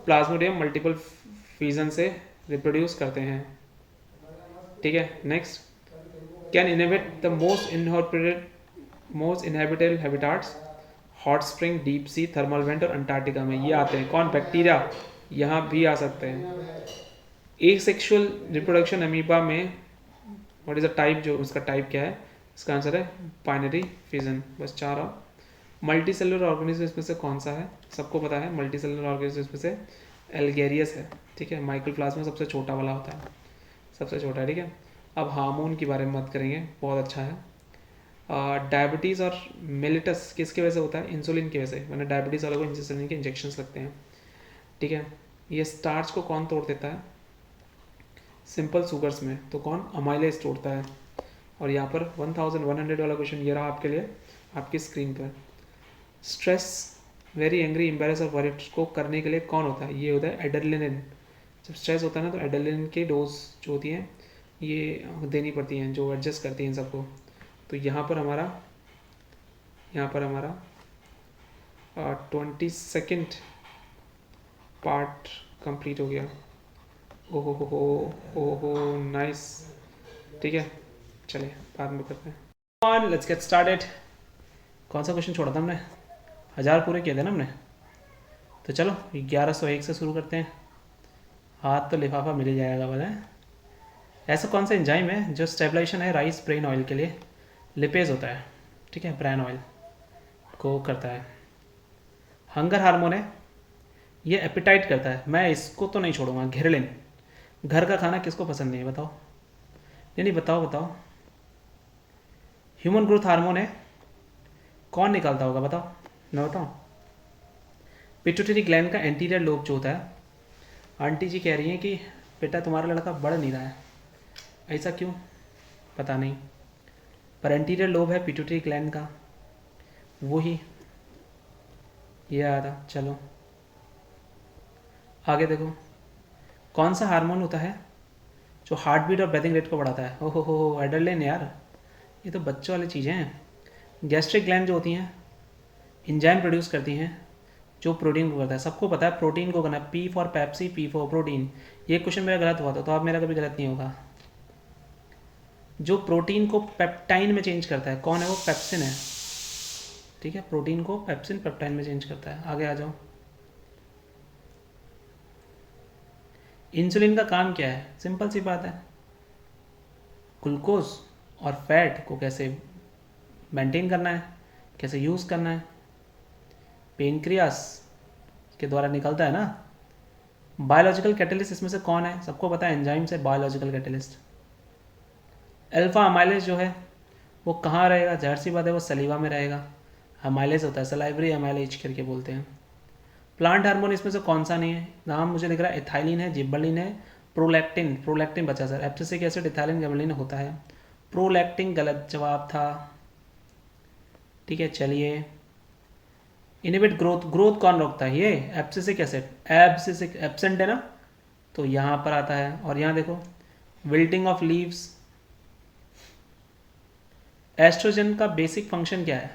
प्लाज्मोडियम मल्टीपल फिजन से रिप्रोड्यूस करते हैं, ठीक है। Next, can inhabit the most inhabited habitats, hot spring, deep sea, thermal vent और अंटार्कटिका में ये आते हैं। कौन? बैक्टीरिया, यहाँ भी आ सकते हैं। एक सेक्सुअल रिप्रोडक्शन अमीबा में व्हाट इज द टाइप, जो उसका टाइप क्या है? इसका आंसर है बाइनरी फिजन। बस 4 और। मल्टी सेलुलर ऑर्गेनिज्म इसमें से कौन सा है? सबको पता है मल्टी सेलुलर ऑर्गेनिज्म इसमें से एल्गेरियस है, ठीक है। माइक्रोप्लाज्मा सबसे छोटा वाला होता है, सबसे छोटा है, ठीक है। अब हार्मोन के बारे में बात करेंगे, बहुत अच्छा है। डायबिटीज़ और मेलिटस किसकी वजह से होता है? इंसुलिन की वजह से, मैंने डायबिटीज़ वालों को इंसुलिन के इंजेक्शंस लगते हैं, ठीक है। ये स्टार्च को कौन तोड़ देता है? सिंपल सुगर्स में, तो कौन? अमाइलेज तोड़ता है। और यहाँ पर 1100 वाला क्वेश्चन ये रहा आपके लिए, आपकी स्क्रीन पर। स्ट्रेस, वेरी एंग्री, एम्बेरस और वरीड को करने के लिए कौन होता है? ये होता है एड्रेनलिन। जब स्ट्रेस होता है ना तो एड्रेनलिन की डोज जो होती हैं ये देनी पड़ती हैं, जो एडजस्ट करती हैं इन सबको। तो यहाँ पर हमारा 22nd पार्ट कंप्लीट हो गया। ओहो ओहो नाइस। ठीक है, चलिए बाद में करते हैं। On let's get started. कौन सा क्वेश्चन छोड़ा था हमने? 1000 पूरे किए थे ना हमने, तो चलो 1101 से शुरू करते हैं। हाथ तो लिफाफा मिल ही जाएगा बोला है। ऐसा कौन सा एंजाइम है जो स्टेबलाइजेशन है राइस ब्रेन ऑयल के लिए? लिपेज होता है, ठीक है, ब्रेन ऑयल को करता है। हंगर हार्मोन है, ये एपिटाइट करता है। मैं इसको तो नहीं छोड़ूंगा, घिरलिन। घर का खाना किसको पसंद नहीं है बताओ? नहीं बताओ बताओ। ह्यूमन ग्रोथ हार्मोन है, कौन निकालता होगा बताओ? मैं बताऊँ? पिट्यूटरी ग्लैंड का एंटीरियर लोब जो होता है। आंटी जी कह रही हैं कि बेटा तुम्हारा लड़का बढ़ नहीं रहा है, ऐसा क्यों? पता नहीं, पर एंटीरियर लोब है पिट्यूटरी ग्लैंड का, वही ये आया था। चलो आगे देखो, कौन सा हार्मोन होता है जो हार्ट बीट और ब्रीथिंग रेट को बढ़ाता है? ओहो हो एड्रेनलिन यार, ये तो बच्चों वाली चीज़ें हैं। गैस्ट्रिक ग्लैंड जो होती हैं एंजाइम प्रोड्यूस करती हैं जो प्रोटीन को करता है। सबको पता है प्रोटीन को करना है, P for Pepsi, P for protein. ये क्वेश्चन मेरा गलत हुआ था तो अब मेरा कभी गलत नहीं होगा। जो प्रोटीन को पेप्टाइन में चेंज करता है कौन है? वो पेप्सिन है, ठीक है। प्रोटीन को पेप्सिन पेप्टाइन में चेंज करता है। आगे आ जाओ। इंसुलिन का काम क्या है? सिंपल सी बात है, ग्लूकोज और फैट को कैसे मेंटेन करना है, कैसे यूज़ करना है। पेनक्रियास के द्वारा निकलता है ना। बायोलॉजिकल कैटलिस्ट इसमें से कौन है? सबको पता है एंजाइम से बायोलॉजिकल कैटलिस्ट। अल्फा अमाइलेज जो है वो कहाँ रहेगा? जाहिर सी बात है वो सलीवा में रहेगा। अमाइलेज होता है, सलाइवरी अमाइलेज करके बोलते हैं। प्लांट हार्मोन इसमें से कौन सा नहीं है? नाम मुझे दिख रहा है, एथाइलिन है, जिब्बलिन है, प्रोलैक्टिन। प्रोलैक्टिन बचा sir, abscisic acid, ethylene, gibberellin होता है। प्रोलैक्टिन गलत जवाब था, ठीक है। चलिए, इनहिबिट ग्रोथ, ग्रोथ कौन रोकता है? ये एब्सिसिक एसिड, एब्सिसिक एब्सेंट है ना, तो यहाँ पर आता है। और यहाँ देखो, विल्टिंग ऑफ लीव्स। एस्ट्रोजन का बेसिक फंक्शन क्या है?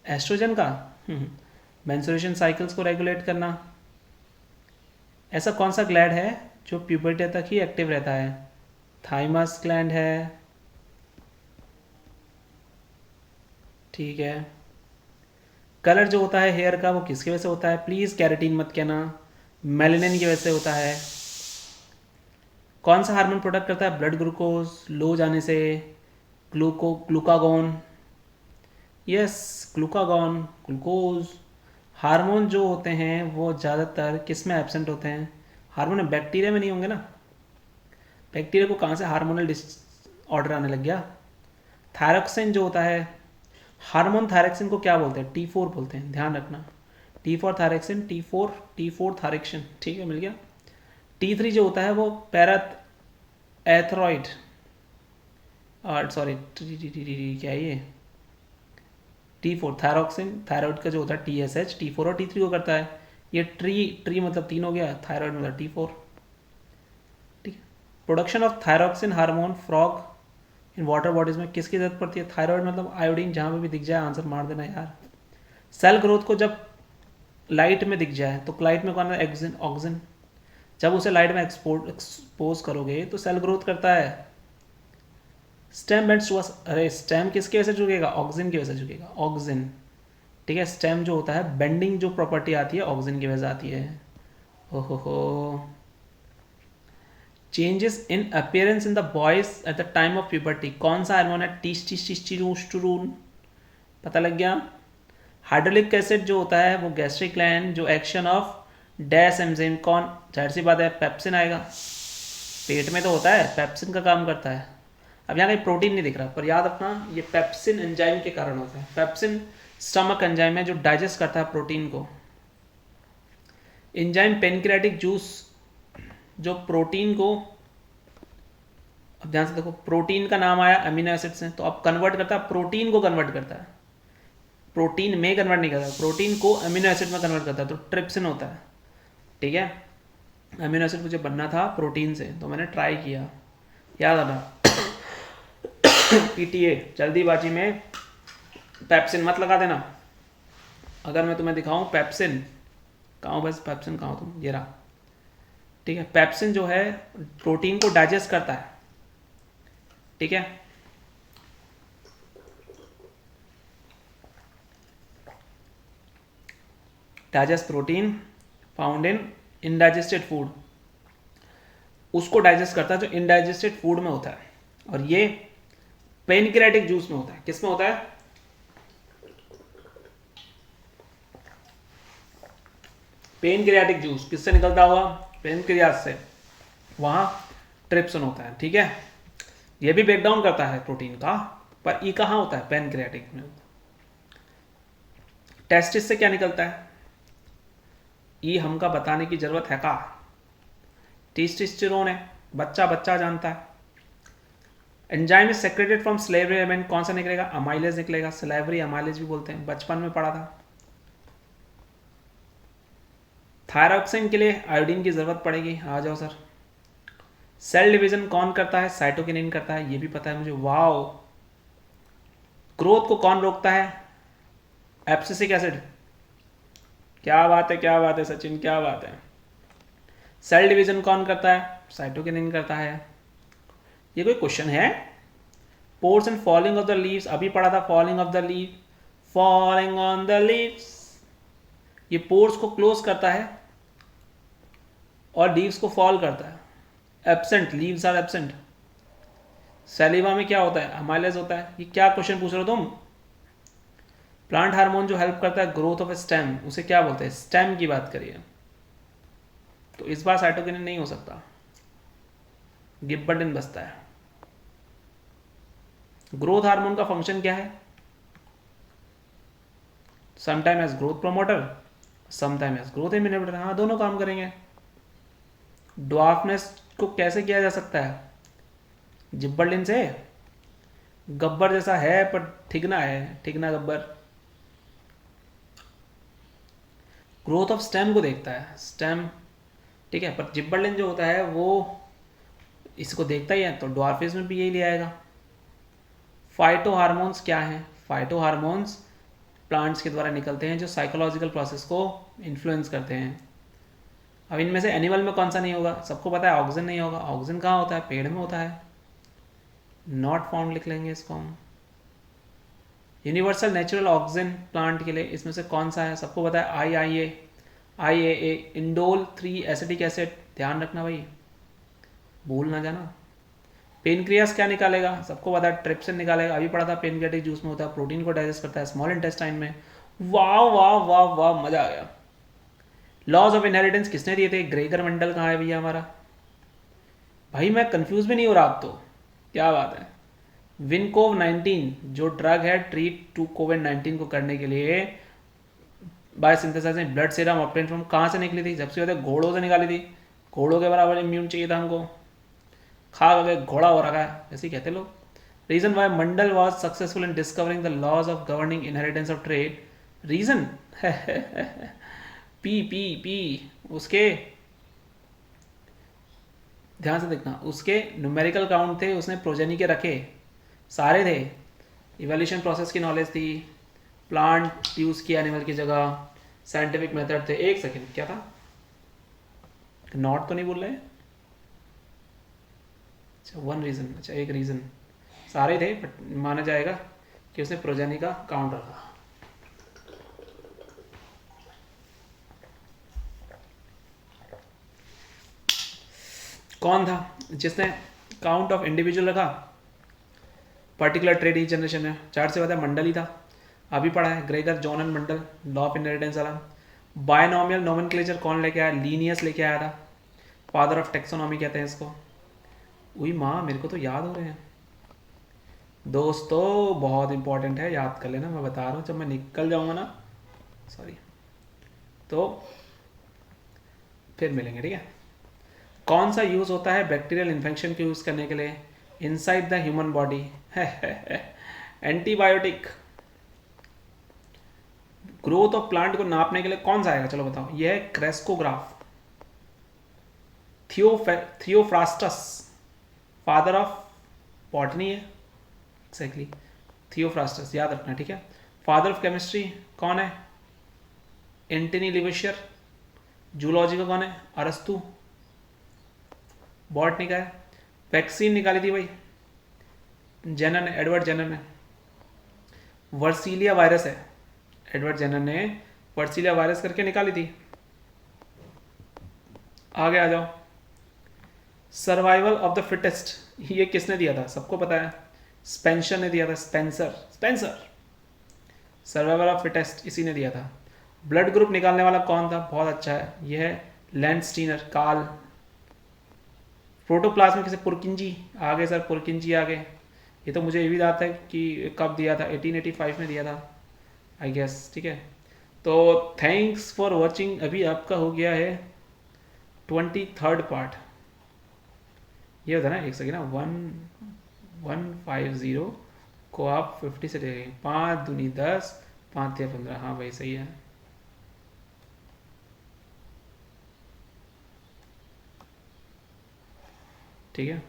एस्ट्रोजन का मेंस्ट्रुएशन साइकिल्स को रेगुलेट करना। ऐसा कौन सा ग्लैंड है जो प्यूबर्टी तक ही एक्टिव रहता है? थाइमस ग्लैंड है, ठीक है। कलर जो होता है हेयर का वो किसकी वजह से होता है? प्लीज़ कैरेटीन मत कहना, मेलेनिन की वजह से होता है। कौन सा हार्मोन प्रोडक्ट करता है ब्लड ग्लूकोज लो जाने से? Glucagon, yes, glucagon. Glucose hormone जो होते हैं वो ज़्यादातर किस में एब्सेंट होते हैं? हार्मोन बैक्टीरिया में नहीं होंगे ना। बैक्टीरिया को कहाँ से हार्मोनल डिसऑर्डर आने लग गया? थायरोक्सिन जो होता है, हार्मोन थायरोक्सिन को क्या बोलते हैं? T4 बोलते हैं, ध्यान रखना। T4 थायरोक्सिन, T4 थायरोक्सिन, ठीक है, मिल गया। T3 जो होता है वो पैराथ एथरॉइड, सॉरी क्या है ये? T4 थायरोक्सिन, थायराइड का जो होता है TSH, T4 और T3 को करता है। ये ट्री मतलब 3 हो गया, थायराइड मतलब T4, ठीक है। Production of thyroxine hormone frog in water bodies में किसकी जरूरत पड़ती है? थायराइड मतलब आयोडीन, जहाँ पे भी दिख जाए आंसर मार देना यार। सेल ग्रोथ को जब लाइट में दिख जाए तो लाइट में कौन है? ऑक्सीजन। जब उसे लाइट में एक्सपोज करोगे तो सेल ग्रोथ करता है। स्टेम बेंड्स टू, अरे स्टेम किसकी वजह से झुकेगा? ऑक्सीजन की वजह से झुकेगा, ऑक्सीजन, ठीक है। स्टेम जो होता है, बेंडिंग जो प्रॉपर्टी आती है ऑक्सीजन की वजह से आती है। ओहो, changes in appearance in the boys at the time of puberty, कौन सा हार्मोन है? टीस्टोस्टेरोन, पता लग गया। हाइड्रोलिक एसिड जो होता है वो गैस्ट्रिक ग्लैंड, जो एक्शन ऑफ डैश एंजाइम, कौन? जाहिर सी बात है पेप्सिन आएगा। पेट में तो होता है, पेप्सिन का काम करता है। अब यहाँ कहीं प्रोटीन नहीं दिख रहा, पर याद रखना ये पेप्सिन एंजाइम के कारण होता है। पेप्सिन स्टमक एंजाइम है जो डाइजेस्ट करता है प्रोटीन को। एंजाइम पेनक्रियाटिक जूस जो प्रोटीन को, अब ध्यान से देखो, प्रोटीन का नाम आया अमीनो एसिड से, तो अब कन्वर्ट करता है, प्रोटीन को कन्वर्ट करता है, प्रोटीन में कन्वर्ट नहीं करता, प्रोटीन को अमीनो एसिड में कन्वर्ट करता है, तो ट्रिप्सिन होता है, ठीक है। अमीनो एसिड मुझे बनना था प्रोटीन से, तो मैंने ट्राई किया, याद आना। पीटीए जल्दीबाजी में पेप्सिन मत लगा देना। अगर मैं तुम्हें दिखाऊं पेप्सिन, कहाँ हो बस, पेप्सिन कहाँ हो तुम? ये रहा, ठीक है, पेप्सिन जो है प्रोटीन को डाइजेस्ट करता है, ठीक है। Digest protein found in undigested food, उसको डाइजेस्ट करता है जो इनडाइजेस्टेड फूड में होता है, और ये पेनक्रियाटिक जूस में होता है। किस में होता है? पेनक्रियाटिक जूस किससे निकलता हुआ? पेनक्रियाज से, वहां ट्रिप्सिन होता है, ठीक है। ये भी ब्रेक डाउन करता है प्रोटीन का, पर ई कहाँ होता है? पेनक्रियाटिक में। टेस्टिस से क्या निकलता है? ई हमका बताने की जरूरत है का? टेस्टोस्टेरोन है, बच्चा बच्चा जानता है। Enzyme is secreted from salivary element, कौन सा निकलेगा? अमाइलेज निकलेगा, सलेवरी अमाइलेज भी बोलते हैं, बचपन में पढ़ा था। थायरॉक्सिन के लिए आयोडीन की जरूरत पड़ेगी, आ जाओ सर। सेल डिवीजन कौन करता है? साइटोकिनिन करता है, ये भी पता है मुझे, वाओ। ग्रोथ को कौन रोकता है? एब्सिसिक एसिड, क्या बात है, क्या बात है सचिन, क्या बात है। सेल डिवीजन कौन करता है? साइटोकिनिन करता है। ये कोई क्वेश्चन है? Pores and falling of the leaves, अभी पढ़ा था, falling of the leave, falling on the leaves, ये पोर्स को क्लोज करता है और लीव्स को फॉल करता है। Absent, leaves are absent. Saliva में क्या होता है? अमाइलेज होता है। ये क्या क्वेश्चन पूछ रहे हो तुम? प्लांट हार्मोन जो हेल्प करता है ग्रोथ ऑफ स्टेम, उसे क्या बोलते हैं? स्टेम की बात करिए। तो इस बार साइटोकिनिन नहीं हो सकता, गिबरेलिन बचता है। ग्रोथ हार्मोन का फंक्शन क्या है? Sometime as growth promoter, sometime as growth inhibitor. हाँ, दोनों काम करेंगे। ड्वार्फनेस को कैसे किया जा सकता है? जिब्बरलिन से। गब्बर जैसा है पर ठिगना है, ठिगना गब्बर। ग्रोथ ऑफ स्टेम को देखता है, स्टेम, ठीक है, पर जिब्बरलिन जो होता है वो इसको देखता ही है, तो ड्वार्फिज्म में भी यही ले आएगा। फाइटो हार्मोन्स क्या हैं? फाइटो हार्मोन्स प्लांट्स के द्वारा निकलते हैं जो साइकोलॉजिकल प्रोसेस को इन्फ्लुएंस करते हैं। अब इनमें से एनिमल में कौन सा नहीं होगा? सबको पता है ऑक्सीजन नहीं होगा। ऑक्सीजन कहाँ होता है? पेड़ में होता है। नॉट फाउंड लिख लेंगे इसको हम। यूनिवर्सल नेचुरल ऑक्सीजन प्लांट के लिए इसमें से कौन सा है? सबको पता है, IAA, इंडोल 3 एसिटिक एसिड, ध्यान रखना भाई, भूल ना जाना। पेनक्रियास क्या निकालेगा? सबको पता है, ट्रिप्सिन निकालेगा, अभी पढ़ा था, पेनक्रियाटिक जूस में होता है, प्रोटीन को डाइजेस्ट करता है स्मॉल इंटेस्टाइन में। वाह वाह वाह वाह, मजा आ गया। लॉज ऑफ इनहेरिटेंस किसने दिए थे? ग्रेगर मेंडल कहाँ है भैया हमारा? भाई मैं कंफ्यूज भी नहीं हो रहा अब तो, क्या बात है। विनकोव 19 जो ड्रग है ट्रीट टू कोविड-19 को करने के लिए by synthesizing blood serum obtain from, कहाँ से निकली थी? सबसे ज़्यादा घोड़ों से निकाली थी। घोड़ों के बराबर इम्यून चाहिए था हमको, खा गए घोड़ा हो रखा है, ऐसे ही कहते लोग। Reason why Mendel was successful in discovering the laws of governing inheritance of trade. Reason P P P, उसके ध्यान से देखना, उसके न्यूमेरिकल काउंट थे, उसने प्रोजेनी के रखे सारे थे, इवोल्यूशन प्रोसेस की नॉलेज थी, प्लांट यूज किया एनिमल की जगह, साइंटिफिक मेथड थे। एक सेकंड, क्या था? नॉट तो नहीं बोल रहे? अच्छा, वन रीजन, अच्छा एक रीजन, सारे थे बट माना जाएगा कि उसने प्रोजेनी का काउंट रखा। कौन था जिसने काउंट ऑफ इंडिविजुअल रखा पर्टिकुलर ट्रेड ईच जनरेशन में? चार से ज्यादा मंडल ही था, अभी पढ़ा है, Gregor John and Mandal, law of inheritance वाला। बायनॉमियल नोमेनक्लेचर कौन लेके आया? लीनियस लेके आया था, फादर ऑफ टेक्सोनॉमी कहते हैं इसको। उई माँ, मेरे को तो याद हो रहे हैं दोस्तों, बहुत इंपॉर्टेंट है, याद कर लेना, मैं बता रहा हूँ जब मैं निकल जाऊंगा ना, सॉरी, तो फिर मिलेंगे, ठीक है। कौन सा यूज होता है बैक्टीरियल इन्फेक्शन को यूज करने के लिए inside the human body? Antibiotic. Growth of plant को नापने के लिए कौन सा आएगा? चलो बताओ, यह है crescograph. Theophrastus, father of botany है, एक्जैक्टली, थियोफ्रास्टस, याद रखना, ठीक है। फादर ऑफ केमिस्ट्री कौन है? एंटनी लिवेशियर। जूलॉजी का कौन है? अरस्तु। बॉटनी का है। वैक्सीन निकाली थी भाई जेनर ने, एडवर्ड जेनर ने। वर्सीलिया वायरस है, एडवर्ड जेनर ने वर्सीलिया वायरस करके निकाली थी। आगे आ जाओ। सर्वाइवल ऑफ द फिटेस्ट, ये किसने दिया था? सबको पता है, स्पेंसर ने दिया था। स्पेंसर सर्वाइवल ऑफ फिटेस्ट इसी ने दिया था। ब्लड ग्रुप निकालने वाला कौन था? बहुत अच्छा है, यह है लैंडस्टीनर, कार्ल। प्रोटोप्लाज्म में किसे? पुरकिंजी। आगे सर पुरकिंजी आगे। ये तो मुझे ये भी याद है कि कब दिया था, 1885 में दिया था आई गेस। ठीक है, तो थैंक्स फॉर वॉचिंग। अभी आपका हो गया है 23rd पार्ट। ये होता है ना, एक सेकेंड ना, 1150 को आप 50 से देखेंगे, 5 दूनी 10, 5 या 15। हाँ भाई सही है। ठीक है,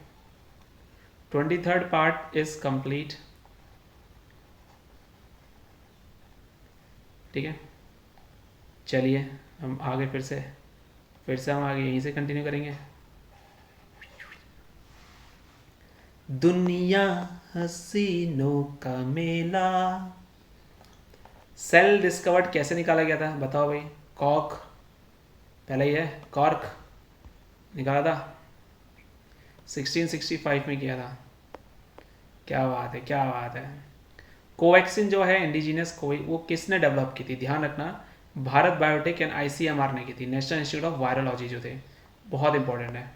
23rd पार्ट इज कंप्लीट। ठीक है, चलिए हम आगे फिर से हम आगे यहीं से कंटिन्यू करेंगे। दुनिया हसीनों का मेला। सेल डिस्कवर्ड कैसे निकाला गया था? बताओ भाई। कॉक पहले ही है, कॉर्क निकाला था 1665 में किया था। क्या बात है, क्या बात है। कोवैक्सिन जो है इंडिजीनियस कोई, वो किसने डेवलप की थी? ध्यान रखना, भारत बायोटेक एंड आईसीएमआर ने की थी, नेशनल इंस्टीट्यूट ऑफ वायरोलॉजी जो थे, बहुत इंपॉर्टेंट है।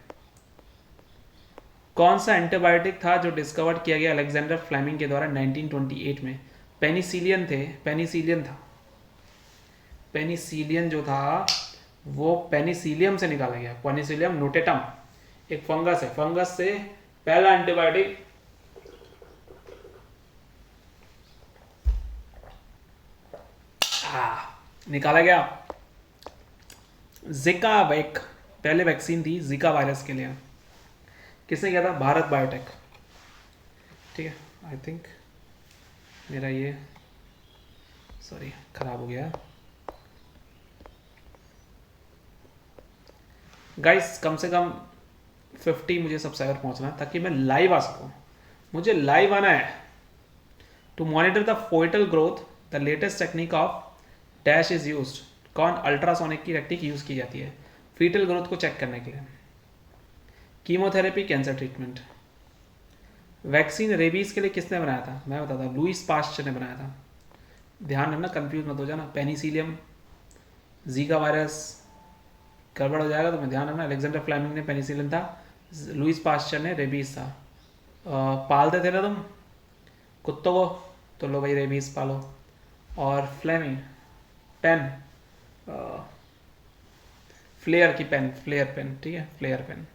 कौन सा एंटीबायोटिक था जो डिस्कवर किया गया अलेक्जेंडर फ्लेमिंग के द्वारा 1928 में? पेनिसिलियन थे, पेनिसिलियन था। पेनिसिलियन जो था वो पेनिसिलियम से निकाला गया, पेनिसिलियम नोटेटम, एक फंगस है, फंगस से पहला एंटीबायोटिक निकाला गया। जिका वैक पहले वैक्सीन थी जिका वायरस के लिए, किसने किया था? भारत बायोटेक। ठीक है, आई थिंक मेरा ये सॉरी खराब हो गया गाइस। कम से कम 50 मुझे सब्सक्राइबर पहुंचना है ताकि मैं लाइव आ सकूं। मुझे लाइव आना है। To monitor the foetal growth the latest technique of dash is used. कौन? अल्ट्रासोनिक की टेक्निक यूज की जाती है फीटल ग्रोथ को चेक करने के लिए। Chemotherapy, cancer treatment. Vaccine rabies के लिए किसने बनाया था? मैं बताता हूँ, लुईस पास्चर ने बनाया था। ध्यान रखना, कंफ्यूज मत हो जाना। पेनिसिलियम, जीका वायरस गड़बड़ हो जाएगा तो मैं ध्यान रखना। अलेक्जेंडर फ्लेमिंग ने पेनिसिलियम था, लुईस पास्चर ने रेबीज था। पालते थे ना तुम कुत्तों को, तो लो भाई रेबीज पालो। और फ्लेमिंग पेन, फ्लेयर की पेन, फ्लेयर पेन, ठीक है, फ्लेयर पेन।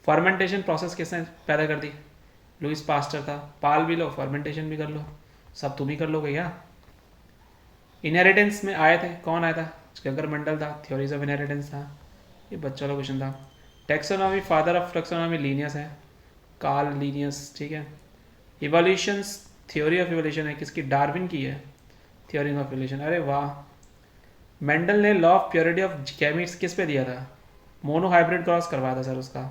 फर्मेंटेशन प्रोसेस किसने पैदा कर दी? लुईस पास्टर था। पाल भी लो, फर्मेंटेशन भी कर लो, सब तुम ही कर लोगे क्या? इनहेरिटेंस में आए थे, कौन आया था? गगर मंडल था, थ्योरीज ऑफ इनहेरिटेंस था, ये बच्चों का क्वेश्चन था। Taxonomy, father of taxonomy Linnaeus है, कार्ल लीनियस। ठीक है, इवोल्यूशंस, थ्योरी ऑफ इवोल्यूशन है किसकी? डार्विन की है, थ्योरी ऑफ इवोल्यूशन। अरे वाह। मेंडल ने law of purity of gametes किस पे दिया था? मोनोहाइब्रिड क्रॉस करवाया था सर उसका।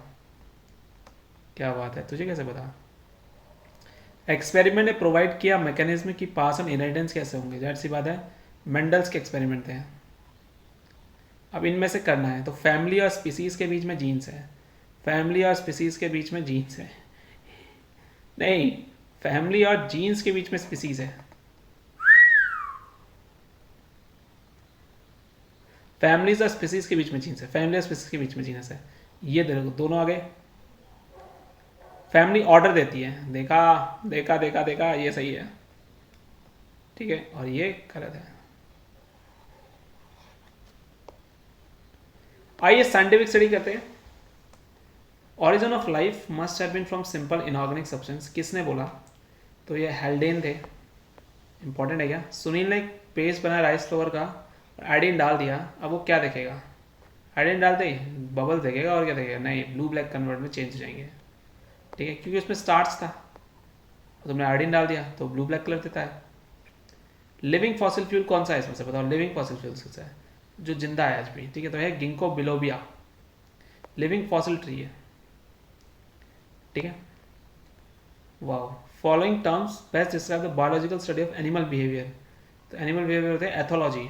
क्या बात है, तुझे कैसे पता? एक्सपेरिमेंट ने प्रोवाइड किया मैकेनिज्म की पास ऑन इनहेरिटेंस कैसे होंगे? जाहिर सी बात है, मेंडल्स के एक्सपेरिमेंट थे। अब इनमें से करना है, तो फैमिली और स्पीसीज के बीच में जीन्स है, फैमिली और स्पीसीज के बीच में जीन्स है, नहीं, फैमिली और जीन्स के बीच में स्पीसीज है। फैमिलीज और स्पीसीज के बीच में जीन्स है, फैमिली और स्पीसीज के बीच में जीनस है। ये देखो दोनों आ गए। फैमिली ऑर्डर देती है, देखा देखा देखा देखा, ये सही है। ठीक है, और ये गलत है। आइए साइंटिफिक स्टडी करते हैं। Origin of life must have been from simple inorganic substance, किसने बोला? तो ये हेल्डेन थे। इंपॉर्टेंट है क्या? सुनील ने एक पेस्ट बनाया राइस फ्लोवर का, आयोडीन डाल दिया, अब वो क्या देखेगा? आयोडीन डालते ही बबल देखेगा, और क्या देखेगा? नहीं, ब्लू ब्लैक कन्वर्ट में चेंज हो जाएंगे। ठीक है, क्योंकि उसमें स्टार्च था, तुमने आयोडीन डाल दिया तो ब्लू ब्लैक कलर देता है। लिविंग फॉसिल फ्यूल कौन सा है इसमें से? बताओ, लिविंग फॉसिल फ्यूल कौन सा है जो जिंदा है आज भी? ठीक है, तो है गिंको बिलोबिया, लिविंग फॉसिल ट्री है। ठीक है। Wow, following terms best describe the biological study of animal behaviour. तो एनिमल बिहेवियर होते हैं एथोलॉजी,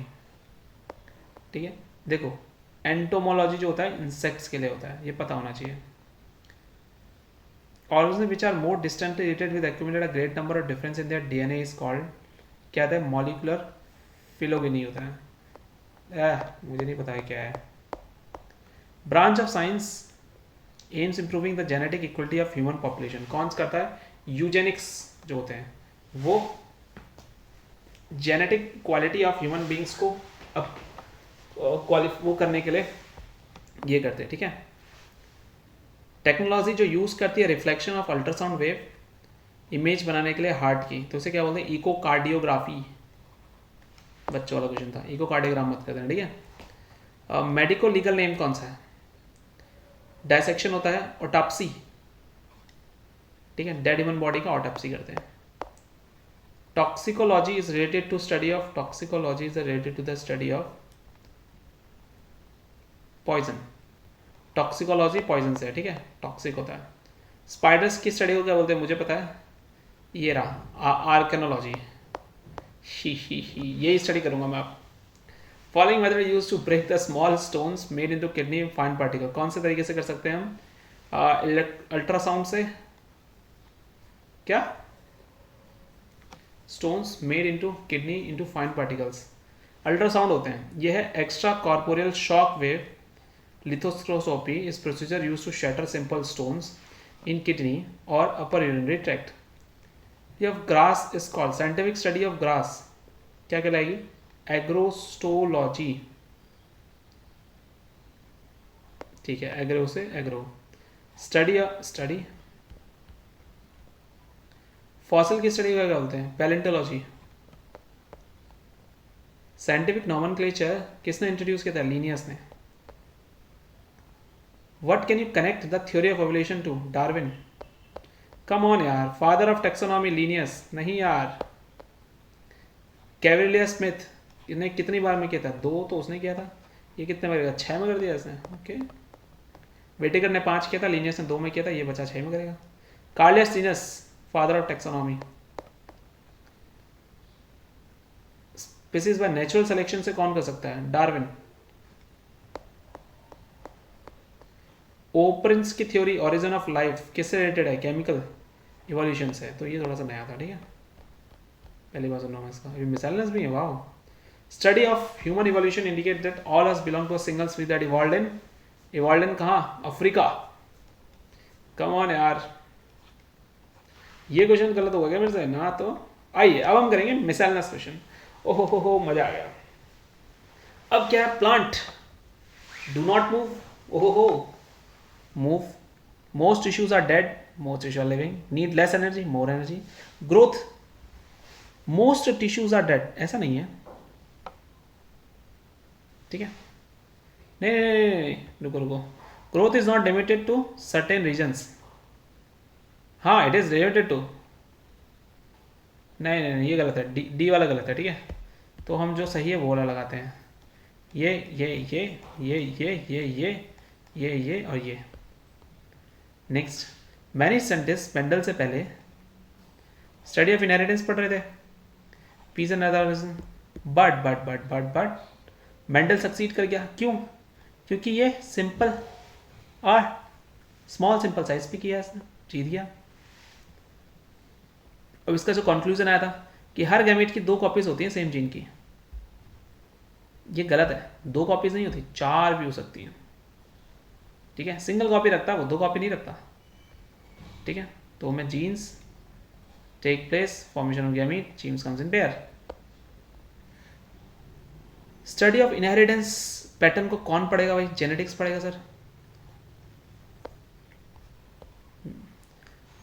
ठीक है। देखो एंटोमोलॉजी जो होता है इंसेक्ट्स के लिए होता है, ये पता होना चाहिए। Organisms which are more distantly related with accumulated a great number of difference in their DNA is called, क्या होता है, मॉलिकुलर फिलोगेनी होता है। मुझे नहीं पता है क्या है। Branch of science AIIMS improving the genetic equality of human population. कौन सा करता है? यूजेनिक्स जो होते हैं वो genetic quality of human beings को अब वो करने के लिए ये करते हैं, ठीक है। टेक्नोलॉजी जो यूज़ करती है reflection of ultrasound wave image बनाने के लिए हार्ट की, तो उसे क्या बोलते हैं? इकोकार्डियोग्राफी। बच्चों वाला क्वेश्चन था, इकोकार्डियोग्राम मत कर देना, ठीक है। मेडिको लीगल नेम कौन सा है? डायसेक्शन होता है, ऑटोप्सी, ठीक है। डेड ह्यूमन बॉडी का ऑटोप्सी करते हैं। Toxicology is related to study of, toxicology is related to the study of poison. Toxicology poison से है, ठीक है, टॉक्सिक होता है। स्पाइडर्स की स्टडी को क्या बोलते हैं? मुझे पता है, ये रहा आर्केनोलॉजी। यही स्टडी करूंगा मैं। आप following method use to break the small stones made into kidney fine particle. कौन से तरीके से कर सकते हैं हम? अल्ट्रासाउंड से। क्या? Stones made into kidney into fine particles, ultrasound होते हैं। यह है extra corporeal shock wave lithotroscopy is procedure used to shatter simple stones in kidney or upper urinary tract. ये of grass is called, scientific study of grass क्या कहलाएगी? Agrostology, ठीक है। Agro से एग्रो। स्टडी फॉसिल की study क्या बोलते हैं? पैलेंटोलॉजी। साइंटिफिक नॉमेनक्लेचर किसने इंट्रोड्यूस किया था? लीनियस ने। What can you connect the theory of evolution to? Darwin. Come on यार, father of taxonomy Linnaeus। नहीं यार, कैवेलियर स्मिथ इसने कितनी बार में किया था? 2 तो उसने किया था, ये कितने बार? 6 में कर दिया इसने, ओके। वेटेकर ने 5 किया था, लीनियस ने 2 में किया था, ये बचा 6 में करेगा। Carolus Linnaeus, father of taxonomy. Species by natural selection से कौन कर सकता है? डार्विन। ओपरिंस की थ्योरी ओरिजिन ऑफ लाइफ किससे रिलेटेड है? केमिकल इवोल्यूशन से। तो ये थोड़ा सा नया था, ठीक है, पहली बार सुना मैं इसका। अभी मिसाइलनेस भी है, wow. Study of human evolution indicate that all us belong to a single species that evolved in कहाँ? अफ्रीका। कम ऑन यार, ये क्वेश्चन गलत होगा क्या मेरे से? ना तो आइए अब हम करेंगे मिसाइलनेस क्वेश्चन। ओहो हो मजा आ गया। अब क्या है? Plant do not move. ओहो हो, move, most tissues are dead, most tissues are living, need less energy, more energy, growth, most tissues are dead, ऐसा नहीं है, ठीक है। नहीं, रुको, growth is not limited to certain regions। हाँ, it is related to, नहीं, ये गलत है, डी वाला गलत है, ठीक है। तो हम जो सही है वो वाला लगाते हैं। ये और ये। नेक्स्ट, मैनी साइंटिस्ट मेंडल से पहले स्टडी ऑफ इनहेरिटेंस पढ़ रहे थे, peas and other, but Mendel succeed कर गया। क्यों? क्योंकि ये सिंपल और स्मॉल सिंपल साइज भी किया इसने, जीत गया। अब इसका जो कंक्लूजन आया था कि हर गैमेट की 2 कॉपीज होती हैं सेम जीन की, ये गलत है। 2 कॉपीज नहीं होती, 4 भी हो सकती हैं, ठीक है। सिंगल कॉपी रखता है वो, 2 कॉपी नहीं रखता, ठीक है। तो में genes take place, formation of gamete, genes comes in pair. Study of inheritance pattern को कौन पढ़ेगा भाई? जेनेटिक्स पढ़ेगा sir.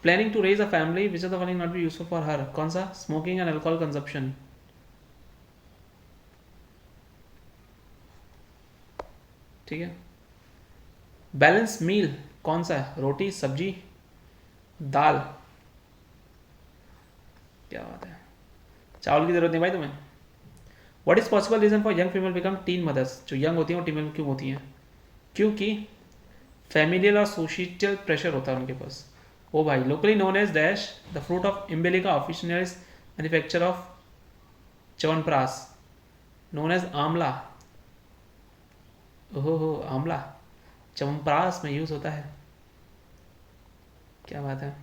Planning to raise a family which of the following not be useful for her. कौन सा? स्मोकिंग एंड अल्कोहल कंजप्शन, ठीक है। Balance meal कौन सा है? रोटी, सब्जी, दाल, क्या बात है, चावल की जरूरत नहीं भाई तुम्हें। What is possible reason for young female become teen mothers. जो यंग होती हैं वो टीन क्यों होती हैं? क्योंकि फैमिलियल और सोशियल प्रेशर होता है उनके पास, ओ भाई, locally known as dash the fruit of emblica officinalis manufacture of chyawanprash known as amla. ओहो आंवला च्यवनप्राश में यूज होता है, क्या बात है।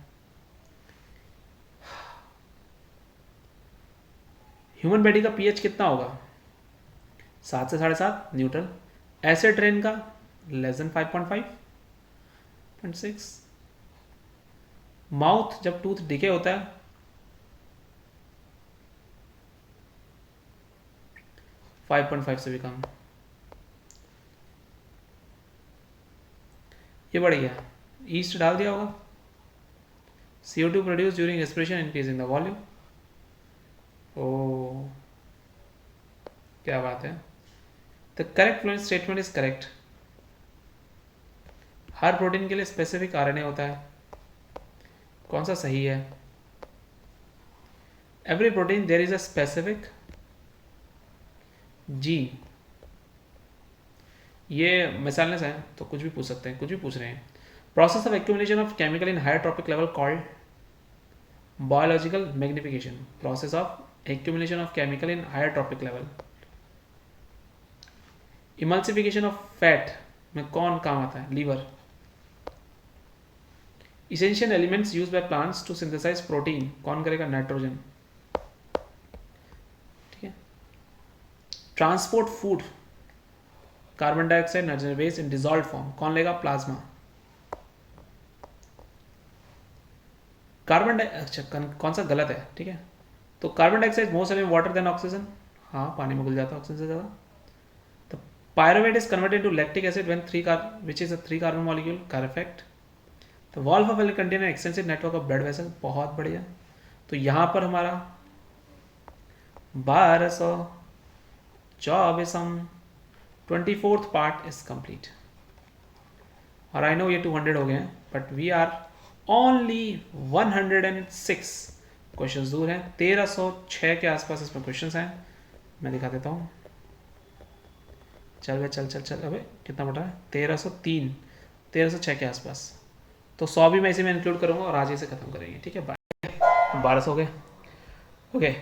ह्यूमन बॉडी का पीएच कितना होगा? 7 से 7.5 न्यूट्रल। एसिड रेन का लेस देन 5.5 0.6। माउथ जब टूथ डिके होता है 5.5 से भी कम। ये बढ़िया। ईस्ट डाल दिया होगा। CO2 produce during respiration increasing the volume. ओ क्या बात है। The correct fluent statement is correct. हर प्रोटीन के लिए स्पेसिफिक RNA होता है, कौन सा सही है? Every protein there is a specific gene. ये मिसाल है तो कुछ भी पूछ सकते हैं, कुछ भी पूछ रहे हैं। Process of accumulation of chemical in higher trophic level called biological magnification. Process of accumulation of chemical in higher trophic level. Emulsification of fat में कौन काम आता है? Liver. Essential elements use by plants to synthesize protein, कौन करेगा? Nitrogen. ठीक है। Transport food carbon dioxide nitrogen waste in dissolve form, कौन लेगा? प्लाज्मा। कार्बन अच्छा कौन सा गलत है? ठीक है, तो कार्बन डाइऑक्साइड मोर सॉल्युबल वाटर देन ऑक्सीजन। हाँ, पानी में घुल जाता है ऑक्सीजन से ज़्यादा। तो pyruvate is converted to lactic acid when 3 which is a 3 carbon molecule. Correct. तो valve of contain extensive network of blood vessel, बहुत बढ़िया। तो यहाँ पर हमारा 1224 24th पार्ट इज कंप्लीट। और आई नो ये 200 हो गए हैं, but we are only 106 question दूर हैं। 1306 के आसपास इसमें क्वेश्चंस हैं, मैं दिखा देता हूँ। चल भाई चल चल चल, अबे कितना बढ़ रहा है? 1303 1306 के आसपास। तो 100 भी मैं इसी में इंक्लूड करूँगा और आज ही से ख़त्म करेंगे। ठीक है, 1200 हो गए। ओके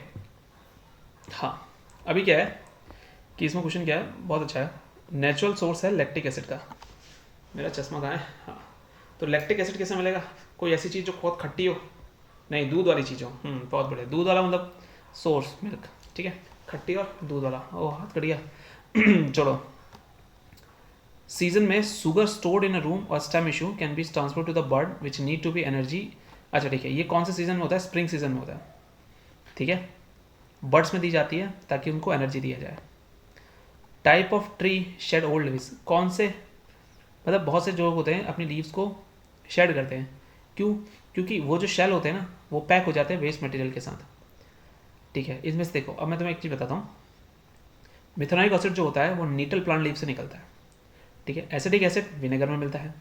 हाँ, अभी क्या है कि इसमें क्वेश्चन क्या है, बहुत अच्छा है। नेचुरल सोर्स है लैक्टिक एसिड का। मेरा चश्मा कहाँ है? हाँ, तो लैक्टिक एसिड कैसे मिलेगा? कोई ऐसी चीज़ जो बहुत खट्टी हो, नहीं दूध वाली चीज़ हो। बहुत बढ़िया, दूध वाला मतलब सोर्स मिल्क। ठीक है, खट्टी और दूध वाला। ओ हाथ कट गया। छोड़ो। सीजन में sugar stored in a room और stem issue can be transfer to the bird which need to be energy. अच्छा ठीक है, ये कौन से सीजन में होता है? स्प्रिंग सीजन में होता है। ठीक है, बर्ड्स में दी जाती है ताकि उनको एनर्जी दिया जाए। Type of tree shade old leaves, कौन से मतलब बहुत से जो होते हैं अपनी लीव्स को शेड करते हैं। क्यों? क्योंकि वो जो शेल होते हैं ना, वो पैक हो जाते हैं वेस्ट मटेरियल के साथ। ठीक है, इसमें से देखो, अब मैं तुम्हें एक चीज़ बताता हूँ। मिथेनॉइक एसिड जो होता है वो नीटल प्लांट लीव से निकलता है। ठीक है, एसिडिक एसिड विनेगर में मिलता है।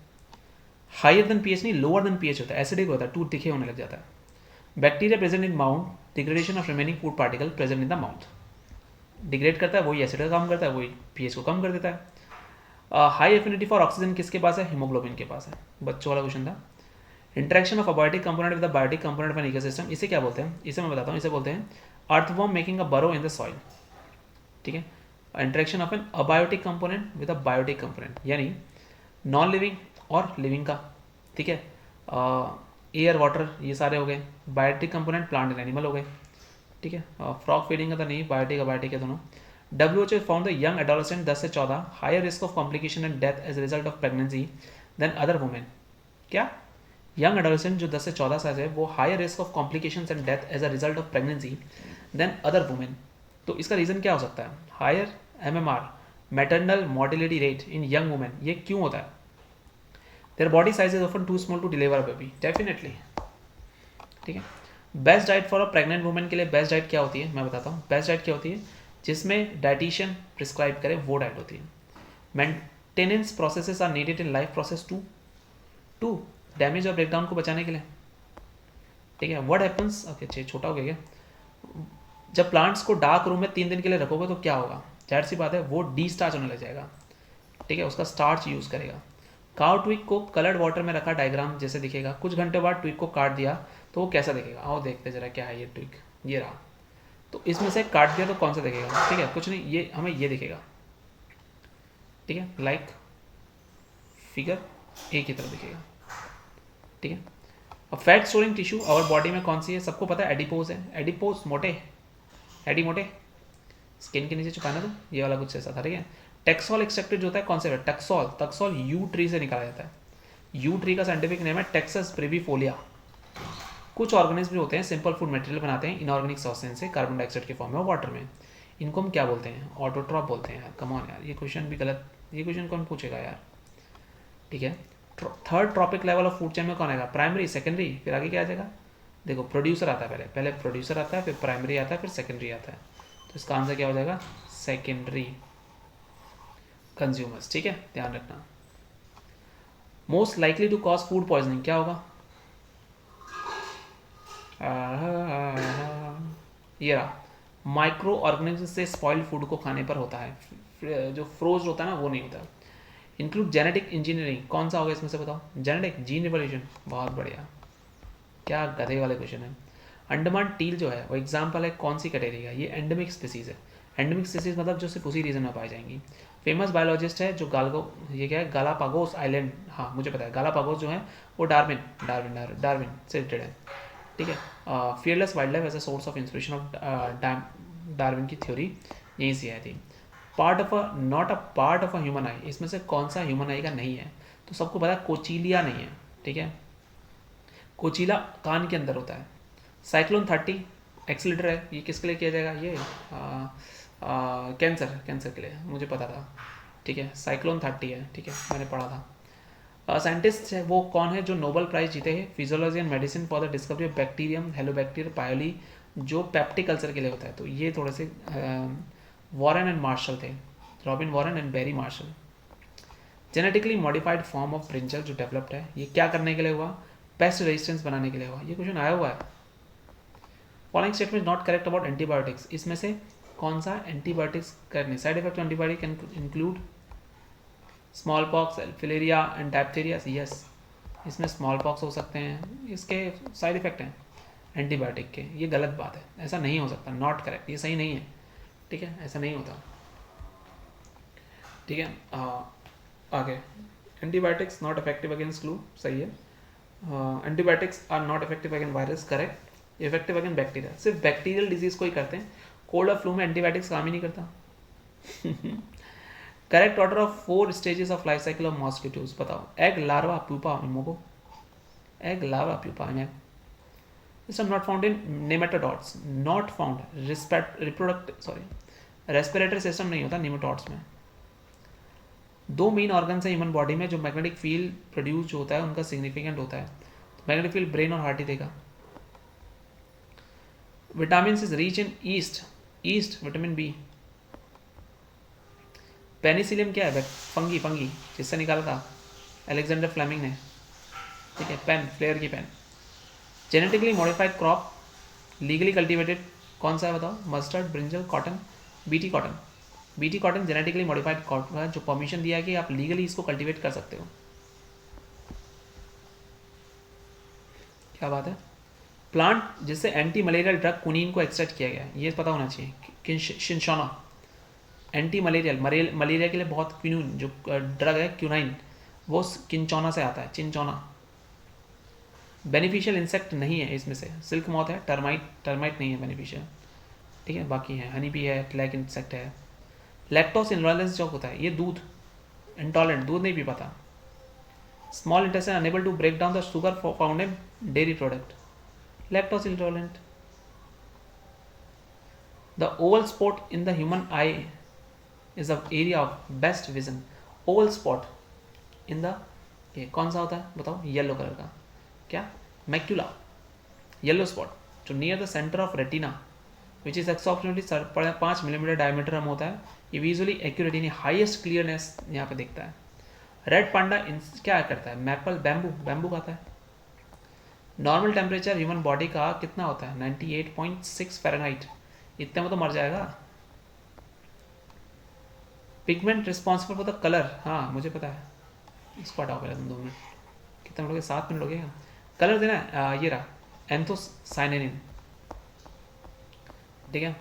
हायर देन पीएच नहीं, लोअर देन पीएच होता है, एसिडिक होता है, टूथ दिखे होने लग जाता है। Bacteria present in mouth, degradation of remaining food particle present in the mouth. Degrade करता है, वही एसिड का काम करता है, वही पीएच को कम कर देता है। हाई एफिनिटी फॉर ऑक्सीजन किसके पास है? हीमोग्लोबिन के पास है। बच्चों वाला क्वेश्चन था। Interaction of abiotic component with the biotic component of an ecosystem, इसे क्या बोलते हैं? इसे मैं बताता हूँ, इसे बोलते हैं अर्थवॉर्म मेकिंग अ बरो इन द सॉइल। ठीक है, interaction of an abiotic component with a biotic component, यानी नॉन लिविंग और लिविंग का। ठीक है, एयर वाटर ये सारे हो गए। Biotic component plant and animal हो गए। ठीक है, फ्रॉग फीडिंग का तो नहीं, बायोटिक अबायोटिक है दोनों। WHO found the young adolescent 10 से 14 higher risk of complication and death as a result of pregnancy than other women। क्या? यंग एडोलेसेंट जो 10 से 14 साल है वो higher risk of complications and death as a result of pregnancy than other women. तो इसका reason क्या हो सकता है? Higher MMR, maternal mortality rate in young women. ये क्यों होता है? Their body size is often too small to deliver a baby, definitely. ठीक है, best diet for a pregnant women के लिए बेस्ट डाइट क्या होती है? मैं बताता हूँ बेस्ट डाइट क्या होती है। जिसमें डाइटिशियन प्रिस्क्राइब करे वो डाइट होती है। Maintenance processes are needed in life process to damage और ब्रेकडाउन को बचाने के लिए। ठीक है, व्हाट हैपन्स, ओके छोटा हो गया क्या? जब प्लांट्स को डार्क रूम में 3 दिन के लिए रखोगे तो क्या होगा? जाहिर सी बात है वो डी स्टार्च होने लग जाएगा। ठीक है, उसका स्टार्च यूज़ करेगा। काउ ट्विग को कलर्ड वाटर में रखा, डायग्राम जैसे दिखेगा। कुछ घंटे बाद ट्विग को काट दिया तो वो कैसा दिखेगा? आओ देखते जरा क्या है ये ट्विग। ये रहा। तो इसमें से काट दिया तो कौन सा दिखेगा? ठीक है, कुछ नहीं, ये हमें ये दिखेगा। ठीक है, लाइक फिगर ए की तरफ दिखेगा। ठीक है। अब फैट स्टोरिंग टिश्यू और बॉडी में कौन सी है? सबको पता है एडिपोज है। एडिपोज मोटे, एडी मोटे, स्किन के नीचे छुपाना। तो ये वाला कुछ ऐसा था। ठीक है। टेक्सॉल एक्सट्रैक्टेड जो होता है कौन से? टक्सॉल, टक्सॉल यू ट्री से निकाला जाता है। यू ट्री का साइंटिफिक नेम है टेक्सस ब्रेविफोलिया। कुछ ऑर्गेनिज्म भी होते हैं सिंपल फूड मटेरियल बनाते हैं इनऑर्गेनिक सब्सटेंस से, कार्बन डाइऑक्साइड के फॉर्म में, वाटर में। इनको हम क्या बोलते हैं? ऑटोट्रॉप बोलते हैं। यार कम ऑन यार, ये क्वेश्चन भी गलत, ये क्वेश्चन कौन पूछेगा यार? ठीक है। Third trophic level of food chain में कौन आएगा? प्राइमरी, सेकेंडरी, फिर आगे क्या आ जाएगा? देखो प्रोड्यूसर आता है, पहले पहले प्रोड्यूसर आता है, फिर प्राइमरी आता है, फिर सेकेंडरी आता है। तो इसका आंसर क्या हो जाएगा? Secondary consumers. ठीक है, ध्यान रखना। Most likely to cause food poisoning क्या होगा? ये रहा। माइक्रो ऑर्गेनिज्म से स्पॉइल्ड फूड को खाने पर होता है। जो फ्रोज होता है ना वो नहीं होता। इंक्लूड जेनेटिक इंजीनियरिंग, कौन सा होगा इसमें से बताओ? जेनेटिक, जीन रिवोल्यूशन, बहुत बढ़िया। क्या गधे वाले क्वेश्चन है। अंडमान टील जो है वो एग्जाम्पल है कौन सी कैटेगरी का? ये एंडेमिक स्पीसीज है। एंडेमिक स्पीसीज मतलब जो सिर्फ उसी रीजन में पाई जाएंगी। फेमस बायोलॉजिस्ट है जो ये क्या है? गालापागोस आइलैंड, हाँ मुझे पता है। गालापागोस जो है वो डार्विन डार्विन से रिलेटेड है। ठीक है। Fearless wildlife as a source of inspiration of Darwin की थ्योरी यहीं से आई थी। Part of a not a part of a human eye, इसमें से कौन सा ह्यूमन आई का नहीं है? तो सबको पता है कोचिलिया नहीं है। ठीक है, कोचिला कान के अंदर होता है। साइक्लोन 30 एक्सीलरेटर है, ये किसके लिए किया जाएगा? ये कैंसर के लिए, मुझे पता था। ठीक है, साइक्लोन 30 है। ठीक है, मैंने पढ़ा था। साइंटिस्ट है वो कौन है जो नोबेल प्राइज जीते हैं physiology and medicine for the discovery of bacterium helicobacter pylori, जो पेप्टिक कल्चर के लिए होता है? तो ये थोड़े से वॉरेन एंड मार्शल थे, Robin Warren and Barry Marshall. Genetically modified form of brinjal जो डेवलप्ड है, ये क्या करने के लिए हुआ? पेस्ट रेजिस्टेंस बनाने के लिए हुआ। ये क्वेश्चन आया हुआ है। Following statement not correct about antibiotics, इसमें से कौन सा एंटीबायोटिक्स करने? Side effect antibiotic can include small pox, filaria and diphtheria. Yes, इसमें स्मॉल पॉक्स हो सकते हैं, इसके साइड इफेक्ट हैं एंटीबायोटिक के। ये गलत बात है, ऐसा नहीं हो सकता, नॉट करेक्ट, ये सही नहीं है। ठीक है, ऐसा नहीं होता। ठीक है, आगे antibiotics not effective against flu, सही है। Antibiotics are not effective against virus, correct. Effective against bacteria, सिर्फ बैक्टीरियल डिजीज को ही करते हैं। कोल्ड और फ्लू में एंटीबायोटिक्स काम ही नहीं करता। Correct order of 4 stages of life cycle of mosquitoes बताओ? Egg, larva, pupa, imago. Egg, larva, pupa, imago. System not found in nematodes, not found respiratory system नहीं होता निमेटोड्स में। 2 मेन ऑर्गन है ह्यूमन बॉडी में जो magnetic field produce जो होता है उनका सिग्निफिकेंट होता है। तो मैग्नेटिक फील्ड ब्रेन और हार्ट ही देगा। Vitamin is rich in yeast vitamin B. Penicillium क्या है? फंगी जिससे निकाला था अलेक्जेंडर फ्लेमिंग ने। ठीक है, पेन, फ्लेयर की pen. Genetically modified crop legally cultivated कौन सा है बताओ? Mustard, brinjal, cotton, BT cotton. BT cotton genetically modified cotton है जो परमिशन दिया है कि आप लीगली इसको कल्टिवेट कर सकते हो। क्या बात है। प्लांट जिससे एंटी मलेरियल ड्रग कुनीन को एक्सट्रैक्ट किया गया है, ये पता होना चाहिए। शिंशोना एंटी मलेरियल, मलेरिया के लिए बहुत क्विनून जो ड्रग है क्यूनाइन, वो किंचोना से आता है, चिंचोना। बेनिफिशियल इंसेक्ट नहीं है इसमें से, सिल्क मॉथ है, टर्माइट नहीं है बेनिफिशियल। ठीक है, बाकी है हनी बी है, ब्लैक इंसेक्ट है। लैक्टोस इंटॉलरेंस जो होता है, ये दूध इंटॉलरेंट, दूध नहीं पी पाता। Small intestine unable to break down the sugar found in dairy product, lactose intolerant. The oval spot in the human eye is the area of best vision. Oval spot in the, ये कौन सा होता है बताओ? Yellow colour का, क्या? Macula, yellow spot जो near the centre of retina which is approximately 5 millimetre diameter में होता है। ये विजुअली एक्यूरेट यानी हाईएस्ट क्लियरनेस यहाँ पे दिखता है। रेड पांडा क्या करता है? मैपल, बैम्बू खाता है। नॉर्मल टेम्परेचर ह्यूमन बॉडी का कितना होता है? 98.6 फ़ारेनहाइट। इतने में तो मर जाएगा। Pigment responsible for the colour, हाँ मुझे पता है। इसको हटाओ पहले तुम 2 मिनट, कितना मिनट हो गया, 7 मिनट हो गया। कलर देना है, ये रहा एंथोसाइनिन, ठीक है।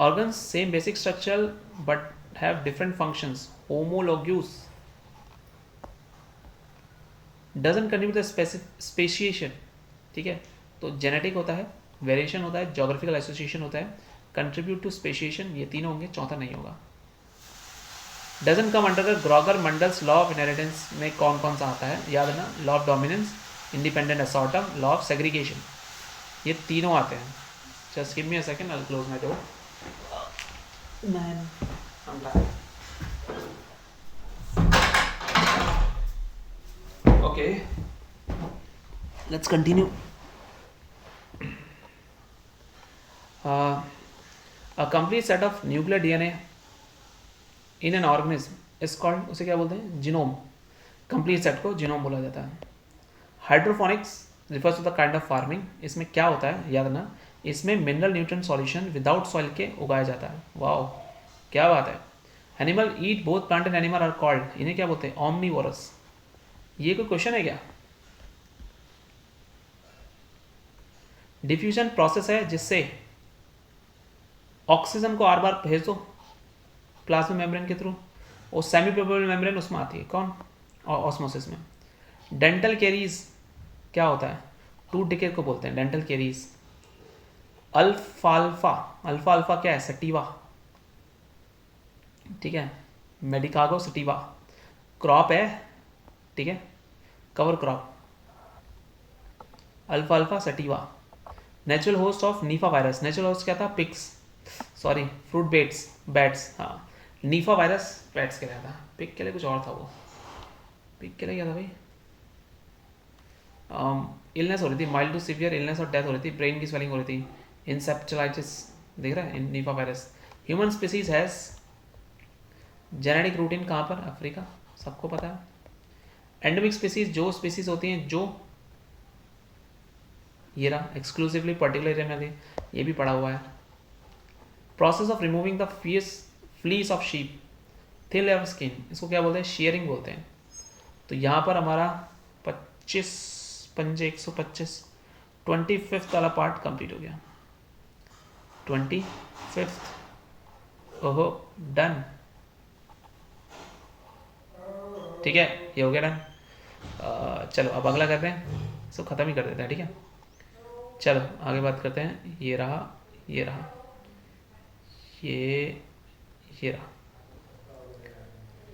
Organs same basic structure but have different functions, homologous, doesn't contribute speciation, ठीक है। तो जेनेटिक होता है, वेरिएशन होता है, जोग्राफिकल एसोसिएशन होता है, कंट्रीब्यूट टू स्पेशिएशन, ये तीनों होंगे, चौथा नहीं होगा। Doesn't come under the Gregor Mendel's law of inheritance में कौन कौन सा आता है, याद रखना, law of dominance, independent assortment, law of segregation, ये तीनों आते हैं। Just give me a second, I will close my door. Man I'm tired. Okay, let's continue. A complete set of nuclear DNA in an organism is called, उसे क्या बोलते हैं, genome. Complete set को genome बोला जाता है। Hydroponics refers to the kind of farming, इसमें क्या होता है, याद रखना, इसमें mineral nutrient solution without soil के उगाया जाता है। वाओ, क्या बात है। Animal eat both plant and animal are called, इन्हें क्या बोलते हैं, ओमनीवोरस। ये कोई क्वेश्चन है क्या? डिफ्यूजन प्रोसेस है जिससे ऑक्सीजन को आर बार भेज दो प्लाज्मा मेम्ब्रेन के थ्रू, और सेमी परमेबल मेम्ब्रेन उसमें आती है, कौन, ऑस्मोसिस में। डेंटल कैरीज क्या होता है, टूथ डिके को बोलते हैं डेंटल कैरीज। अल्फाल्फा, अल्फा अल्फा क्या है, सटीवा, ठीक है, मेडिकागो सटीवा क्रॉप है, ठीक है, कवर क्रॉप, अल्फा अल्फा sativa. Natural host of Nipah virus, natural host क्या था, पिग्स, सॉरी फ्रूट बैट्स, हाँ, नीफा वायरस बैट्स के लिए था, पिग के लिए कुछ और था, वो पिग के लिए क्या था भाई, इलनेस हो रही थी, माइल्ड टू सीवियर इलनेस और डेथ हो रही थी, ब्रेन की स्वेलिंग हो रही थी, इंसेप्टिलाइटिस, देख रहा है, Nipah virus. Human species has genetic routine कहाँ पर, अफ्रीका, सबको पता है। एंडेमिक स्पीसीज जो स्पीसीज होती हैं जो, ये रहा, एक्सक्लूसिवली पर्टिकुलर एरिया में थी, ये भी पढ़ा हुआ है। Process of removing the fleece of sheep, thin layer of skin, इसको क्या बोलते हैं, शेयरिंग बोलते हैं। तो यहाँ पर हमारा 25 पंजे 125 25th वाला पार्ट कंप्लीट हो गया, 25th, ओहो डन, ठीक है, ये हो गया डन। चलो अब अगला करते हैं, इसको ख़त्म ही कर देते हैं, ठीक है। चलो आगे बात करते हैं, ये रहा, ये रहा, ये रहा।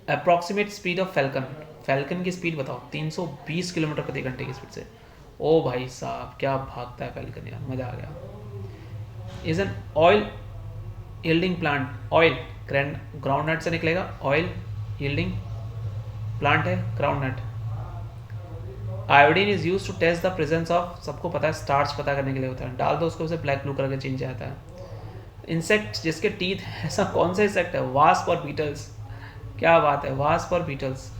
Approximate speed of falcon, falcon की स्पीड बताओ, 320 किलोमीटर प्रति घंटे की स्पीड से। ओ भाई साहब क्या भागता है फैल्कन यार, मज़ा आ गया। Is an oil yielding plant, oil groundnut से निकलेगा, ऑयल यील्डिंग प्लांट है groundnut. Iodine is use to test the presence of, सबको पता है, स्टार्च पता करने के लिए होता है, डाल दो उसको, उसे ब्लैक ब्लू कलर का चेंज आता है। इंसेक्ट जिसके टीथ, ऐसा कौन सा इंसेक्ट है, वास्प और बीटल्स, क्या बात है, वास्प और बीटल्स।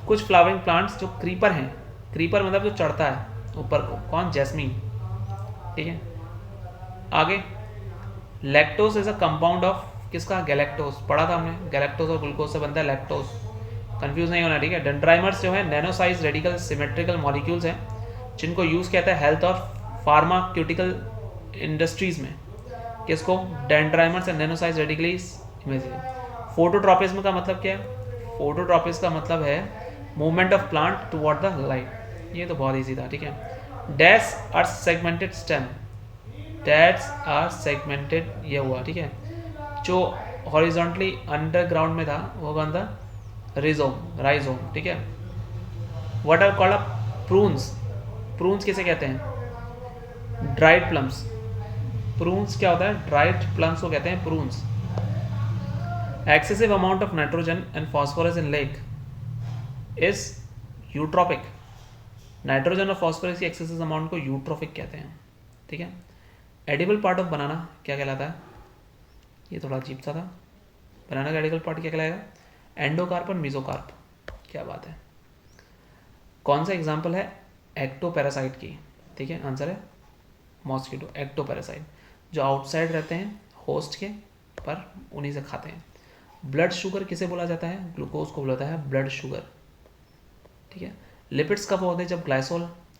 कुछ फ्लावरिंग प्लांट्स जो क्रीपर हैं, क्रीपर मतलब जो चढ़ता है ऊपर को, कौन, जैस्मीन, ठीक है। आगे lactose is a compound of किसका, गैलेक्टोज, पढ़ा था हमने, गैलेक्टोज और ग्लूकोज से बनता है लैक्टोज, कंफ्यूज नहीं होना, ठीक है। डेंड्राइमर्स जो है nano size radical symmetrical molecules हैं, जिनको यूज़ किया जाता है हेल्थ और फार्माक्यूटिकल इंडस्ट्रीज में, किसको, dendrimers and nano size radically imaging. Phototropism का मतलब क्या है, फोटोट्रॉपिज्म का मतलब है movement of plant toward the light, ये तो बहुत ईजी था, ठीक है। Dash are segmented stem, that's are segmented, ये हुआ, ठीक है। जो हॉरिजॉन्टली अंडरग्राउंड में था वो कौन था, राइजोम, ठीक है। What are called prunes, prunes किसे कहते हैं, ड्राइड प्लम्स, प्रून्स क्या होता है, ड्राइड प्लम्स को कहते हैं prunes. Excessive amount of nitrogen and phosphorus in lake is eutrophic, nitrogen और फॉस्फोरस की एक्सेसिव अमाउंट को यूट्रोपिक कहते हैं, ठीक है। एडिबल पार्ट ऑफ बनाना क्या कहलाता है, ये थोड़ा अजीब सा था, बनाना का एडिबल पार्ट क्या कहलाएगा, एंडोकार्प और मीजोकार्प, क्या बात है। कौन सा एग्जाम्पल है एक्टोपैरासाइट की, ठीक है, आंसर है मॉस्किटो, एक्टोपैरासाइट, जो आउटसाइड रहते हैं होस्ट के पर उन्हीं से खाते हैं। ब्लड शुगर किसे बोला जाता है? ग्लूकोज को बोला जाता है ब्लड शुगर, ठीक है। लिपिड्स कब होते हैं? जब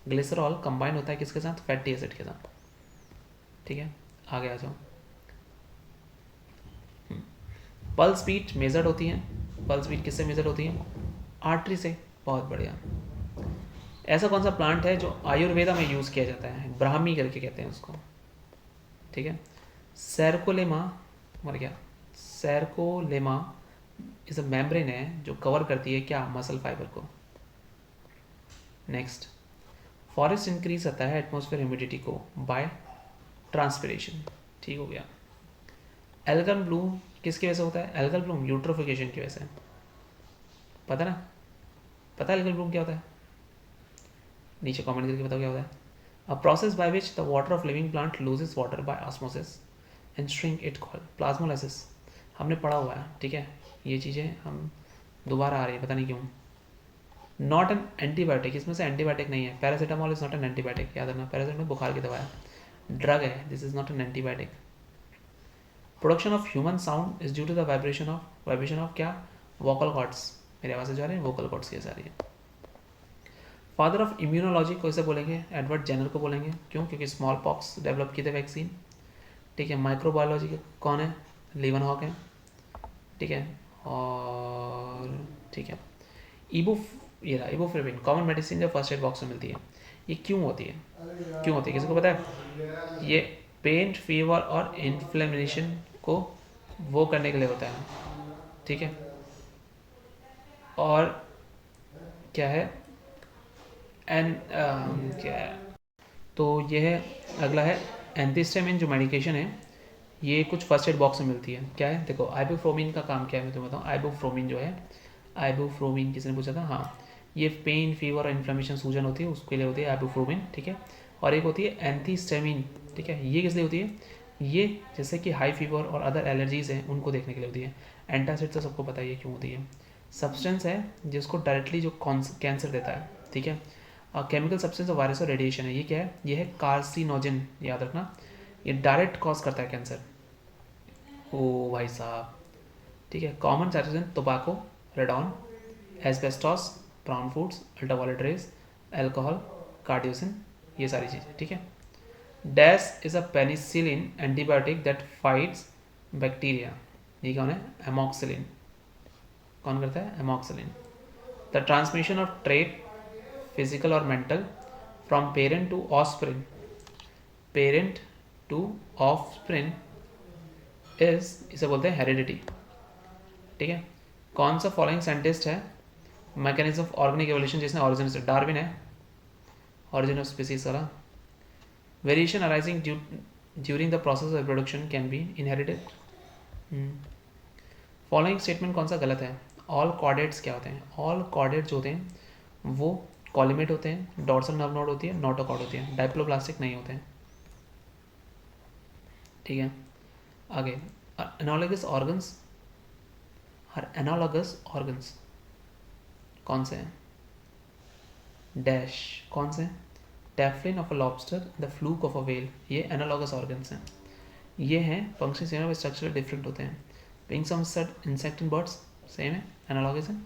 ग्लिसरॉल कंबाइन होता है किसके साथ? फैटी एसिड के साथ, ठीक है। आगे आ जाओ। पल्स बीट मेजर्ड होती है, पल्स बीट किससे मेजर होती है? आर्टरी से। बहुत बढ़िया। ऐसा कौन सा प्लांट है जो आयुर्वेदा में यूज़ किया जाता है? ब्राह्मी करके कहते हैं उसको, ठीक है। सैरकोलेमा, मर गया। सैरकोलेमा इस मेम्ब्रेन है जो कवर करती है क्या? मसल फाइबर को। नेक्स्ट, फॉरेस्ट इंक्रीज करता है एटमॉस्फेयर ह्यूमिडिटी को बाय ट्रांसपिरेशन, ठीक हो गया। एल्गन ब्लूम किसकी वजह से होता है? एल्गन ब्लूम यूट्रोफिकेशन की वजह से, पता ना? पता है एल्गन ब्लूम क्या होता है? नीचे कमेंट करके बताओ क्या होता है। A process by which the water of living plant loses water bye osmosis and shrink it called plasmolysis. हमने पढ़ा हुआ है, ठीक है। ये चीज़ें हम दोबारा आ रही है, पता नहीं क्यों। नॉट एन एंटीबायोटिक, इसमें से एंटीबायोटिक नहीं है। Paracetamol is not an antibiotic, याद रखना। पैरासीटामॉल बुखार की दवा है, ड्रग है, this is not an antibiotic. Production of human sound is due to the vibration of क्या? Vocal cords. मेरी आवाज़ जो आ रही है वोकल कॉर्ड्स की आ रही है। फादर ऑफ इम्यूनोलॉजी को इसे बोलेंगे? एडवर्ड जेनर को बोलेंगे। क्यों? क्योंकि स्मॉल पॉक्स डेवलप किए थे वैक्सीन, ठीक है। माइक्रोबायोलॉजी के कौन है? लीवन हॉक है, ठीक है। और ठीक है, ये रहा इबुप्रोफेन, कॉमन मेडिसिन जो फर्स्ट एड बॉक्स में मिलती है। ये क्यों होती है? क्यों होती है किसी को पता है? ये पेन, फीवर और इन्फ्लेमेशन को वो करने के लिए होता है, ठीक है। और क्या है? क्या है? तो ये है, अगला है एंटीहिस्टामिन जो मेडिकेशन है, ये कुछ फर्स्ट एड बॉक्स में मिलती है। क्या है? देखो, आइबुप्रोफेन का काम क्या है मैं तुम्हें बताऊँ। आइबुप्रोफेन जो है, आइबुप्रोफेन किसी ने पूछा था, हाँ, ये पेन, फीवर और इन्फ्लेमेशन, सूजन होती है उसके लिए होती है आइबुप्रोफेन, ठीक है। और एक होती है एंटीहिस्टामिन, ठीक है। ये किस लिए होती है? ये जैसे कि हाई फीवर और अदर एलर्जीज़ हैं उनको देखने के लिए होती है। एंटासिड तो सबको पता ही है क्यों होती है। सब्सटेंस है जिसको डायरेक्टली जो कैंसर देता है, ठीक है। केमिकल सब्सटेंस और वायरस और रेडिएशन है। ये क्या है? ये है कार्सिनोजन, याद रखना। ये डायरेक्ट कॉज करता है कैंसर। ओ भाई साहब, ठीक है। Common cytosine tobacco, radon, asbestos, brown foods, ultraviolet rays, alcohol, कार्डियोसिन, ये सारी चीज़ें, ठीक है। Dash is a penicillin antibiotic that fights bacteria. ये कौन है? एमॉक्सिलिन। कौन करता है? Amoxicillin. The transmission of trait physical और mental from parent to offspring, parent to offspring इसे बोलते हैं हेरिडिटी, ठीक है। कौन सा फॉलोइंग साइंटिस्ट है मैकेनिज्म ऑफ ऑर्गेनिक एवोल्यूशन जिसने ऑरिजिन से? डार्विन है, ऑरिजिन ऑफ स्पीसीज वाला। Variation arising during the process of reproduction can be inherited. Following statement कौन सा गलत है? ऑल कॉर्डेट्स क्या होते हैं? ऑल कॉर्डेट्स जो होते हैं वो कॉलिमेट होते हैं, डॉर्सल नर्व नोड होती है, नोटोकॉर्ड होती है, डाइप्लोप्लास्टिक नहीं होते हैं, ठीक है। आगे, एनालॉगस ऑर्गन्स, एनालॉगस ऑर्गन्स कौन से हैं? डैश, कौन से? Tailfin of a lobster, the fluke of a whale, ये एनालॉगस ऑर्गन्स हैं। ये हैं फंक्शन सेम है, स्ट्रक्चरल डिफरेंट होते हैं। Wings of insect and birds same है, एनालॉगस है।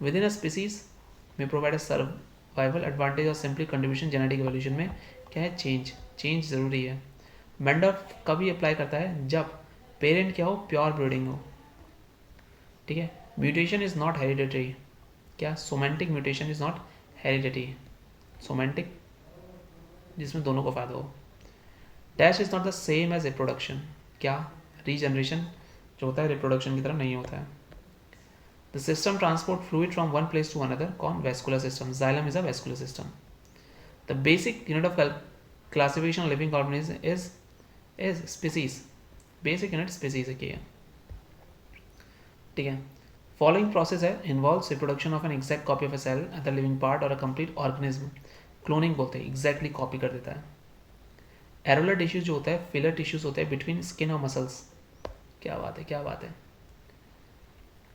विद इन अ स्पीसीज में प्रोवाइड अ सर्वाइवल एडवांटेज और सिंपली कंट्रीब्यूशन जेनेटिक एवोल्यूशन में क्या है? चेंज ज़रूरी है। मेंडल कभी अप्लाई करता है? जब पेरेंट क्या हो? प्योर ब्रीडिंग हो, ठीक है। म्यूटेशन इज नॉट हेरिडिटरी, क्या? Somatic mutation is not hereditary, somatic जिसमें दोनों को फायदा हो। Dash is not the same as reproduction, क्या? रीजनरेशन जो होता है रिप्रोडक्शन की तरह नहीं होता है। The system transport fluid from one place to another, कौन? Vascular system, xylem is a vascular system. The basic unit of classification living organism is species, basic unit species है, ठीक है। फॉलोइंग प्रोसेस है involves reproduction of an exact copy of a cell at the living part और a complete organism, cloning बोलते हैं, exactly copy कर देता है। एरोलर टिश्यूज जो होता है, फिलर टिश्यूज होते हैं बिटवीन स्किन और मसल्स, क्या बात है, क्या बात है।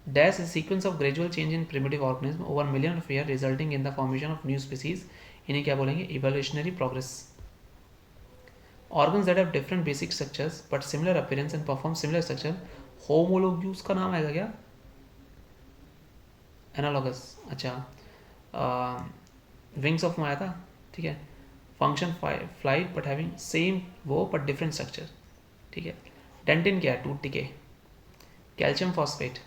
Dash is sequence of gradual change in primitive organism over million of year resulting in the formation of new species, इन्हें क्या बोलेंगे? Evolutionary progress. Organs that have different basic structures but similar appearance and perform similar structure homologous का नाम आएगा क्या? Analogous, अच्छा। Wings of आया था, ठीक है। Function flight but having same वो बट डिफरेंट स्ट्रक्चर, ठीक है। डेंटिन क्या है? Tooth decay. Calcium phosphate,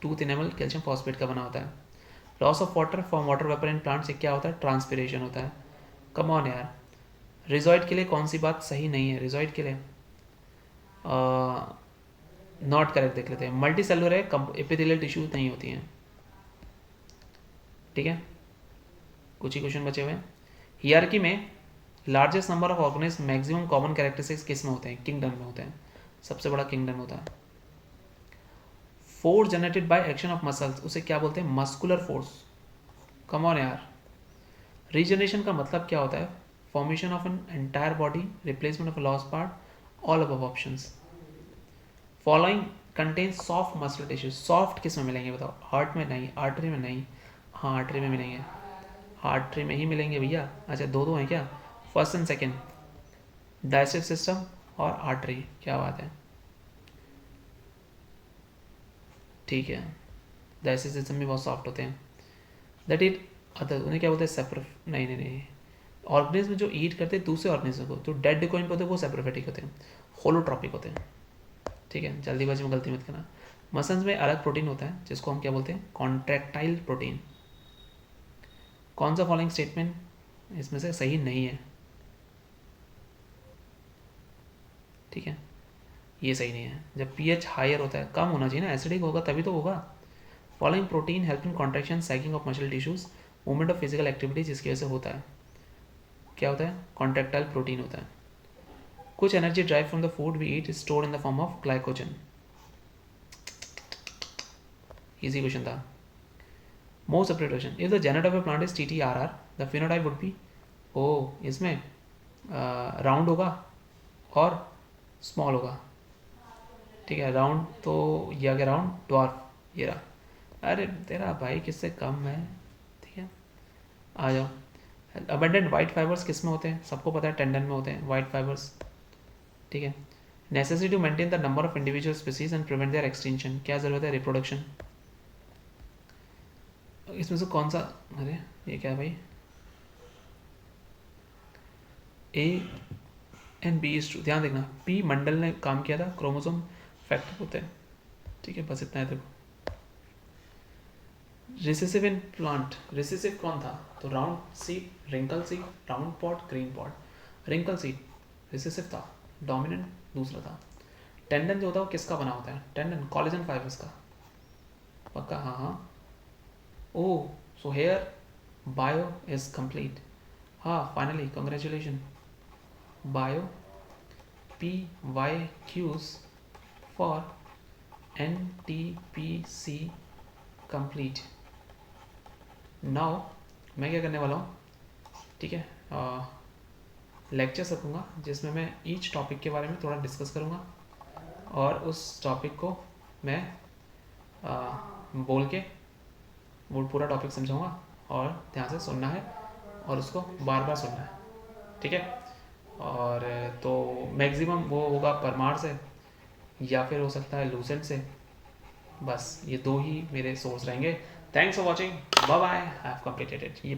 tooth enamel calcium phosphate का बना होता है। Loss of water from water vapour in plant से क्या होता है? ट्रांसपिरेशन होता है। कम ऑन यार। रिजॉइड के लिए कौन सी बात सही नहीं है? रिजॉइड के लिए नॉट करेक्ट देख लेते हैं। मल्टी सेलुलर है, एपिथेलियल टिश्यू नहीं होती हैं, ठीक है। कुछ ही क्वेश्चन बचे हुए हैं। हियरकी में largest number of organism maximum common characteristics किस में होते हैं? किंगडम में होते हैं, सबसे बड़ा किंगडम होता है। Force generated by action of muscles, उसे क्या बोलते हैं? Muscular force. कम ऑन यार। रीजनरेशन का मतलब क्या होता है? Formation of an entire body, replacement of a lost part, all above options. Following contain soft muscular tissue, soft किस में मिलेंगे बताओ? हार्ट में नहीं, आर्टरी में नहीं। हाँ आर्टरी में मिलेंगे, आर्टरी में ही मिलेंगे भैया। अच्छा दो दो हैं क्या? First and second, digestive system और आर्टरी, क्या बात है, ठीक है। डाइजेस्टिव सिस्टम भी बहुत सॉफ्ट होते हैं। दैट इट अदर, उन्हें क्या बोलते हैं? सेप्रो, नहीं नहीं नहीं, ऑर्गेनिज्म जो ईट करते हैं दूसरे ऑर्गेनिज्म को, तो डेड कोइन होते हैं वो सेप्रोफेटिक होते हैं, होलोट्रॉपिक होते हैं, ठीक है। जल्दीबाजी में गलती मत करना। मसल्स में अलग प्रोटीन होता है जिसको हम क्या बोलते हैं? Contractile protein. कौन सा फॉलोइंग स्टेटमेंट इसमें से सही नहीं है? ठीक है, ये सही नहीं है। जब pH हायर होता है, कम होना चाहिए ना, एसिडिक होगा तभी तो होगा। Following protein help in contraction sagging of muscle tissues, movement of physical activity जिसकी वजह से होता है, क्या होता है? कॉन्ट्रैक्टाइल प्रोटीन होता है। कुछ energy drive from the food we eat stored in the form of glycogen. Easy question था। Most separate question, if the genet of a plant is TTRR, the phenotype would be, ओ इसमें round होगा और small होगा, ठीक है। Round तो ये आ गया, राउंड ड्वार्फ ये रहा। अरे तेरा भाई किससे कम है, ठीक है। आ जाओ। अबंडेंट वाइट फाइबर्स किस में होते हैं? सबको पता है टेंडन में होते हैं वाइट फाइबर्स, ठीक है। Necessity to maintain the number of individual species and prevent their extinction, क्या जरूरत है? रिप्रोडक्शन। इसमें से कौन सा, अरे ये क्या है भाई? A and B is true, ध्यान देखना। पी मंडल ने काम किया था, क्रोमोसोम फैक्टर होते हैं, ठीक है। बस इतना है देखो। रिसेसिव इन प्लांट, रिसेसिव कौन था? तो round seed, wrinkle seed, round pod, green pod. Wrinkle seed recessive था, डोमिनेंट दूसरा था। टेंडन जो होता है वो किसका बना होता है? टेंडन कोलेजन फाइबर्स का, पक्का? हाँ हाँ। ओ so here bio is complete, हाँ finally congratulation. Bio PYQs for NTPC complete. Now मैं क्या करने वाला हूँ, ठीक है, लेक्चर रखूँगा जिसमें मैं ईच टॉपिक के बारे में थोड़ा डिस्कस करूँगा और उस टॉपिक को मैं बोल के वो पूरा टॉपिक समझाऊँगा और ध्यान से सुनना है और उसको बार बार सुनना है, ठीक है। और तो मैक्सिमम वो होगा परमार से या फिर हो सकता है लूसेंट से, बस ये दो ही मेरे सोर्स रहेंगे। Thanks for watching, bye bye, I have completed it. ये